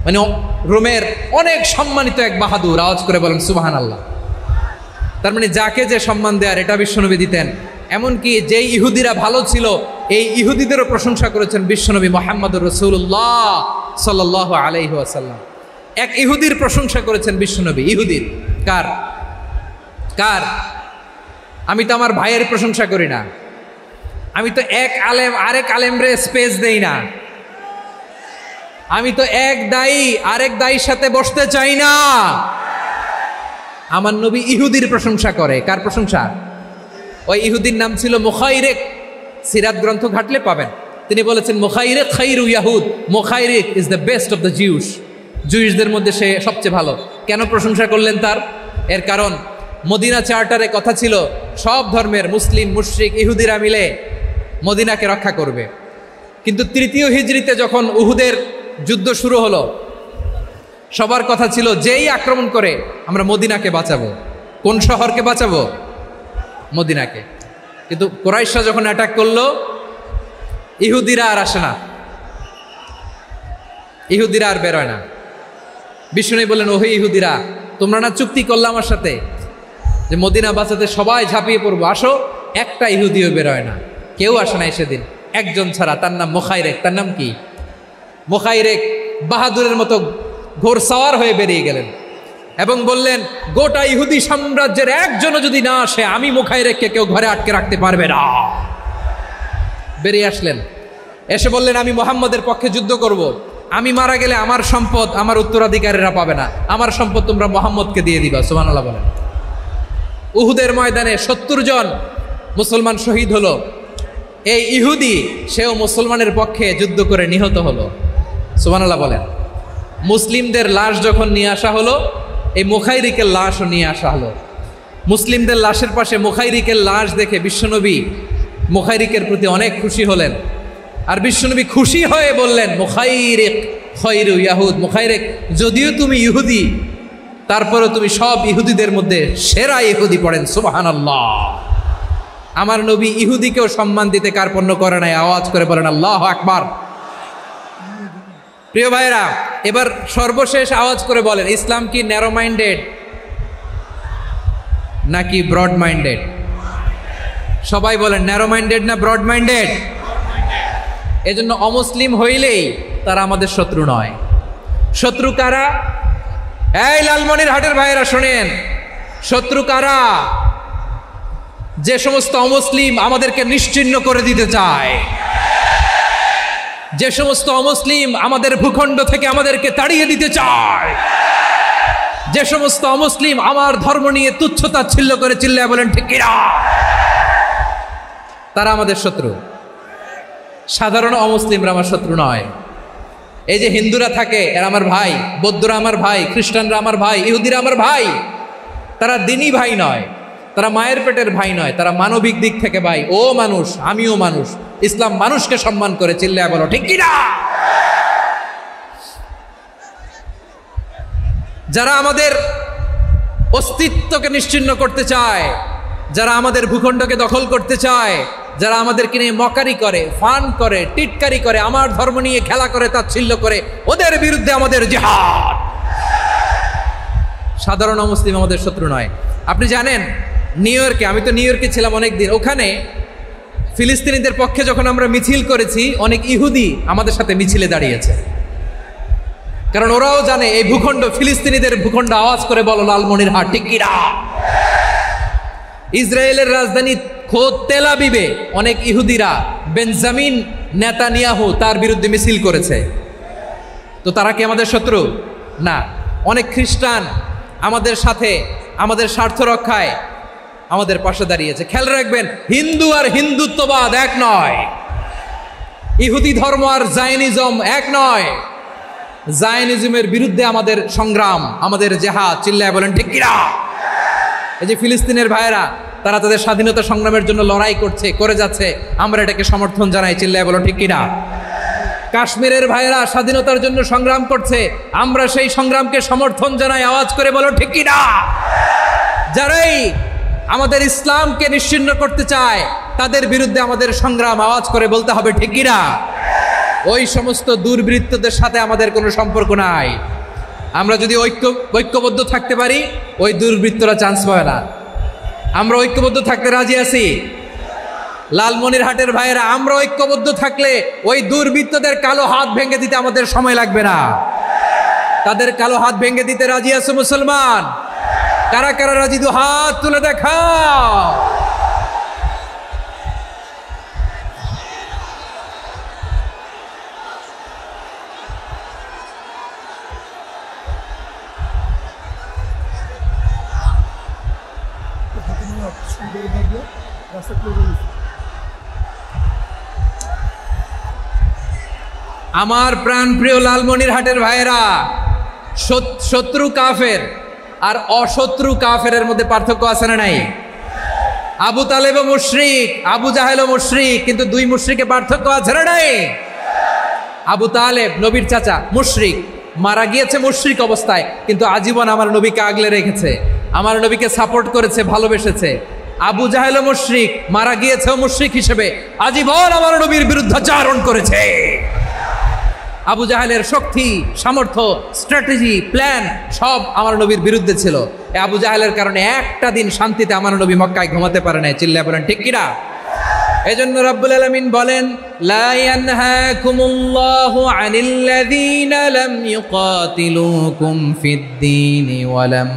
মানে রোমের অনেক সম্মানিত এক বাহাদুর। আওয়াজ করে বলেন সুবহানাল্লাহ। তার মানে যাকে যে সম্মান দেয়ার এটা বিশ্বনবী দিতেন। এমনকি যেই ইহুদিরা ভালো ছিল, এই ইহুদিদেরও প্রশংসা করেছেন বিশ্বনবী মুহাম্মদুর রাসূলুল্লাহ সাল্লাল্লাহু আলাইহি ওয়াসাল্লাম। এক ইহুদির প্রশংসা করেছেন বিশ্বনবী। ইহুদির কার? আমি তো আমার ভাইয়ের প্রশংসা করি না, আমি তো এক আলেম আরেক আলেমরে স্পেস দেই না, আমি তো এক দায়ী আরেক দায়ীর সাথে বসতে চাই না। আমার নবী ইহুদির প্রশংসা করে। কার প্রশংসা? ওই ইহুদির নাম ছিল মুখাইরিক। সিরাত গ্রন্থ ঘাটলে পাবেন। তিনি বলেছেন, মুখাইরিক খাইরু ইয়াহুদ, Mukhairiq is the best of the Jews. জুইশদের মধ্যে সে সবচেয়ে ভালো। কেন প্রশংসা করলেন তার? এর কারণ মদিনা চার্টারে কথা ছিল সব ধর্মের মুসলিম, মুশরিক, ইহুদিরা মিলে মদিনাকে রক্ষা করবে। কিন্তু তৃতীয় হিজরিতে যখন উহুদের যুদ্ধ শুরু হলো, সবার কথা ছিল যেই আক্রমণ করে আমরা মদিনাকে বাঁচাবো। কোন শহরকে বাঁচাবো? মদিনাকে। কিন্তু কুরাইশরা যখন অ্যাটাক করলো, ইহুদিরা আর আসে না, ইহুদিরা আর বেরোয় না। বিষ্ণু বললেন, ওহে ইহুদিরা, তোমরা না চুক্তি করলে আমার সাথে যে মদিনা বাঁচাতে সবাই ঝাঁপিয়ে পড়বো, আসো। একটা ইহুদিও বেরোয় না, কেউ আসে না সেদিন, একজন ছাড়া। তার নাম মুখাইরেক। তার নাম কি? মুখাইরেক বাহাদুরের মতো ঘোড়সাওয়ার হয়ে বেরিয়ে গেলেন এবং বললেন, গোটা ইহুদি সাম্রাজ্যের একজনও যদি না আসে, আমি মুখাইরেককে কেউ ঘরে আটকে রাখতে পারবে না। বেরিয়ে আসলেন, এসে বললেন, আমি মুহাম্মদের পক্ষে যুদ্ধ করব। আমি মারা গেলে আমার সম্পদ আমার উত্তরাধিকারীরা পাবে না, আমার সম্পদ তোমরা মুহাম্মদকে দিয়ে দিবা। সুবহানাল্লাহ বলেন। উহুদের ময়দানে 70 জন মুসলমান শহীদ হলো। এই ইহুদি, সেও মুসলমানের পক্ষে যুদ্ধ করে নিহত হলো। সুবহানাল্লাহ বলেন। মুসলিমদের লাশ যখন নিয়ে আসা হলো, এই মুখাইরিকের লাশও নিয়ে আসা হলো। মুসলিমদের লাশের পাশে মুখাইরিকের লাশ দেখে বিশ্বনবী মুখাইরিকের প্রতি অনেক খুশি হলেন। আর বিশ্বনবী খুশি হয়ে বললেন, মুখাইরিক খায়রু ইয়াহুদ, মুখাইরিক যদিও তুমি ইহুদি, তারপরে তুমি সব ইহুদিদের মধ্যে সেরা ইহুদি। পড়েন সুবহানাল্লাহ। আমার নবী ইহুদিকেও সম্মান দিতে কার্পণ্য করে নাই। আওয়াজ করে বলেন আল্লাহু আকবার। প্রিয় ভাইরা, এবার সর্বশেষ আওয়াজ করে বলেন, ইসলাম কি ন্যারো মাইন্ডেড নাকি ব্রড মাইন্ডেড? সবাই বলেন, ন্যারো মাইন্ডেড না ব্রড মাইন্ডেড? এজন্য অমুসলিম হইলেই তারা আমাদের শত্রু নয়। শত্রু কারা? এই লালমনিরহাটের ভাইরা শোনেন, শত্রু কারা? যে সমস্ত অমুসলিম আমাদেরকে নিশ্চিহ্ন করে দিতে চায়, যে সমস্ত অমুসলিম আমাদের ভূখণ্ড থেকে আমাদেরকে তাড়িয়ে দিতে চায়, যে সমস্ত অমুসলিম আমার ধর্ম নিয়ে তুচ্ছতাচ্ছিল্য করে চিল্লায় বলেন ঠিক কিনা, তারা আমাদের শত্রু। সাধারণ অমুসলিমরা আমার শত্রু নয়। এই যে হিন্দুরা থাকে, এরা আমার ভাই, বৌদ্ধরা আমার ভাই, খ্রিস্টানরা আমার ভাই, ইহুদিরা আমার ভাই। তারা দিনই ভাই নয়, তারা মায়ের পেটের ভাই নয়, তারা মানবিক দিক থেকে ভাই। ও মানুষ, আমিও মানুষ। ইসলাম মানুষকে সম্মান করে, চিল্লায় বলো ঠিক কিনা। যারা আমাদের অস্তিত্বকে নিশ্চিহ্ন করতে চায়, যারা আমাদের ভূখণ্ডকে দখল করতে চায়, যারা আমাদেরকে নিয়ে মকারি করে, ফান করে, টিটকারি করে, আমার ধর্ম নিয়ে খেলা করে, তাচ্ছিল্য করে, ওদের বিরুদ্ধে আমাদের জিহাদ। সাধারণ মুসলিম আমাদের শত্রু নয়। আপনি জানেন নিউ ইয়র্কে, আমি তো নিউ ইয়র্কে ছিলাম অনেকদিন, ওখানে ফিলিস্তিনিদের পক্ষে যখন আমরা মিছিল করেছি অনেক ইহুদি আমাদের সাথে মিছিলে দাঁড়িয়েছে, কারণ ওরাও জানে এই ভূখণ্ড ফিলিস্তিনিদের ভূখণ্ড। আওয়াজ করে বলো লালমনিরহাট ঠিক কিনা। ইসরায়েলের রাজধানী খোদ তেল আবিবে অনেক ইহুদিরা বেঞ্জামিন নেতানিয়াহু তার বিরুদ্ধে মিছিল করেছে। তো তারা কি আমাদের শত্রু? না। অনেক খ্রিস্টান আমাদের সাথে আমাদের স্বার্থ রক্ষায় আমাদের পাশে দাঁড়িয়েছে। খেয়াল রাখবেন, হিন্দু আর হিন্দুত্ববাদ এক নয়, ইহুদি ধর্ম আর জায়নিজম এক নয়। জায়নিজমের বিরুদ্ধে আমাদের সংগ্রাম, আমাদের জেহাদ, চিল্লায় বলেন ঠিক কিনা। এই যে ফিলিস্তিনের ভাইয়েরা, তারা তাদের স্বাধীনতা সংগ্রামের জন্য লড়াই করছে, করে যাচ্ছে, আমরা এটাকে সমর্থন জানাই, চিল্লায় বলো ঠিক কিনা। কাশ্মীরের ভাইয়েরা স্বাধীনতার জন্য সংগ্রাম করছে, আমরা সেই সংগ্রামকে সমর্থন জানাই, আওয়াজ করে বলো ঠিক কিনা। যারাই আমাদের ইসলামকে নিশ্চিহ্ন করতে চায় তাদের বিরুদ্ধে আমাদের সংগ্রাম, আওয়াজ করে বলতে হবে ঠিক কিনা। ওই সমস্ত দুর্বৃত্তদের সাথে আমাদের কোনো সম্পর্ক নাই। আমরা যদি ঐক্যবদ্ধ থাকতে পারি, ওই দুর্বৃত্তরা চান্স পায় না। আমরা ঐক্যবদ্ধ থাকতে রাজি আছি। লালমনিরহাটের ভাইয়েরা, আমরা ঐক্যবদ্ধ থাকলে ওই দুর্বৃত্তদের কালো হাত ভেঙে দিতে আমাদের সময় লাগবে না। তাদের কালো হাত ভেঙে দিতে রাজি আছে মুসলমান? কারা কারা রাজি? দু হাত তুলে দেখাও। আমার প্রাণ প্রিয় লালমনিরহাটের ভাইয়েরা, শত্রু কাফের আর অশত্রু কাফেরের মধ্যে পার্থক্য আছে না নাই? আবু তালেবও মুশরিক, আবু জাহেলও মুশরিক, কিন্তু দুই মুশরিকে পার্থক্য আছে না নাই? আবু তালেব নবীর চাচা, মুশরিক, মারা গিয়েছে মুশরিক অবস্থায়, কিন্তু আজীবন আমার নবীকে আগলে রেখেছে, আমার নবীকে সাপোর্ট করেছে, ভালোবেসেছে। আবু জাহেলও মুশরিক, মারা গিয়েছেও মুশরিক হিসেবে, আজীবন আমার নবীর বিরুদ্ধাচারণ করেছে। আবু জাহেলের শক্তি, সামর্থ্য, স্ট্র্যাটেজি, প্ল্যান সব আমার নবীর বিরুদ্ধে ছিল। এই আবু জাহেলের কারণে একটা দিন শান্তিতে আমার নবী মক্কায় ঘুমাতে পারে নাই, চিল্লায় বলেন ঠিক কিনা। এজন্য রব্বুল আলামিন বলেন, লা ইয়ানহাকুমুল্লাহু আনিল্লাযীনা লাম ইউকাতিলুকুম ফিদ-দীন ওয়া লাম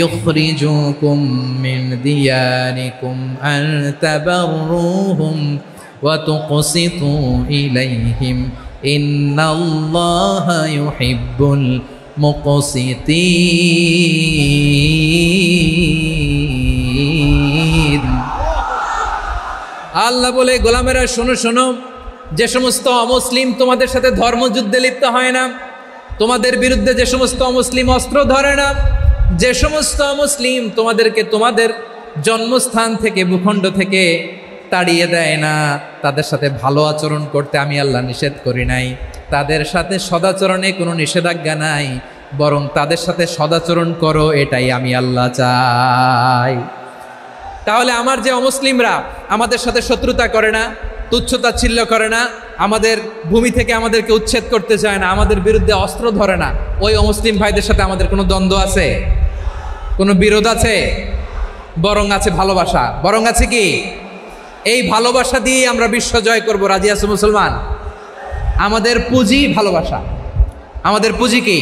ইখরিজুকুম মিন দিয়ারিকুম আন তাবাররুহুম ওয়া তুকসিতু ইলাইহিম ইন্নাল্লাহা ইউহিব্বুল মুকসিতিন। আল্লাহ বলে, গোলামেরা শোনো শোনো, যে সমস্ত অমুসলিম তোমাদের সাথে ধর্মযুদ্ধে লিপ্ত হয় না, তোমাদের বিরুদ্ধে যে সমস্ত অমুসলিম অস্ত্র ধরে না, যে সমস্ত অমুসলিম তোমাদেরকে তোমাদের জন্মস্থান থেকে, ভূখণ্ড থেকে তাড়িয়ে দেয় না, তাদের সাথে ভালো আচরণ করতে আমি আল্লাহ নিষেধ করি নাই। তাদের সাথে সদাচরণে কোনো নিষেধাজ্ঞা নাই, বরং তাদের সাথে সদাচরণ করো, এটাই আমি আল্লাহ চাই। তাহলে আমার যে অমুসলিমরা আমাদের সাথে শত্রুতা করে না, তুচ্ছতাচ্ছিল্য করে না, আমাদের ভূমি থেকে আমাদেরকে উচ্ছেদ করতে চায় না, আমাদের বিরুদ্ধে অস্ত্র ধরে না, ওই অমুসলিম ভাইদের সাথে আমাদের কোনো দ্বন্দ্ব আছে? কোনো বিরোধ আছে? বরং আছে ভালোবাসা। বরং আছে কি? এই ভালোবাসা দিয়ে আমরা বিশ্ব জয় করব। রাজি আছো মুসলমান? আমাদের পুঁজি ভালোবাসা। আমাদের পুঁজি কি?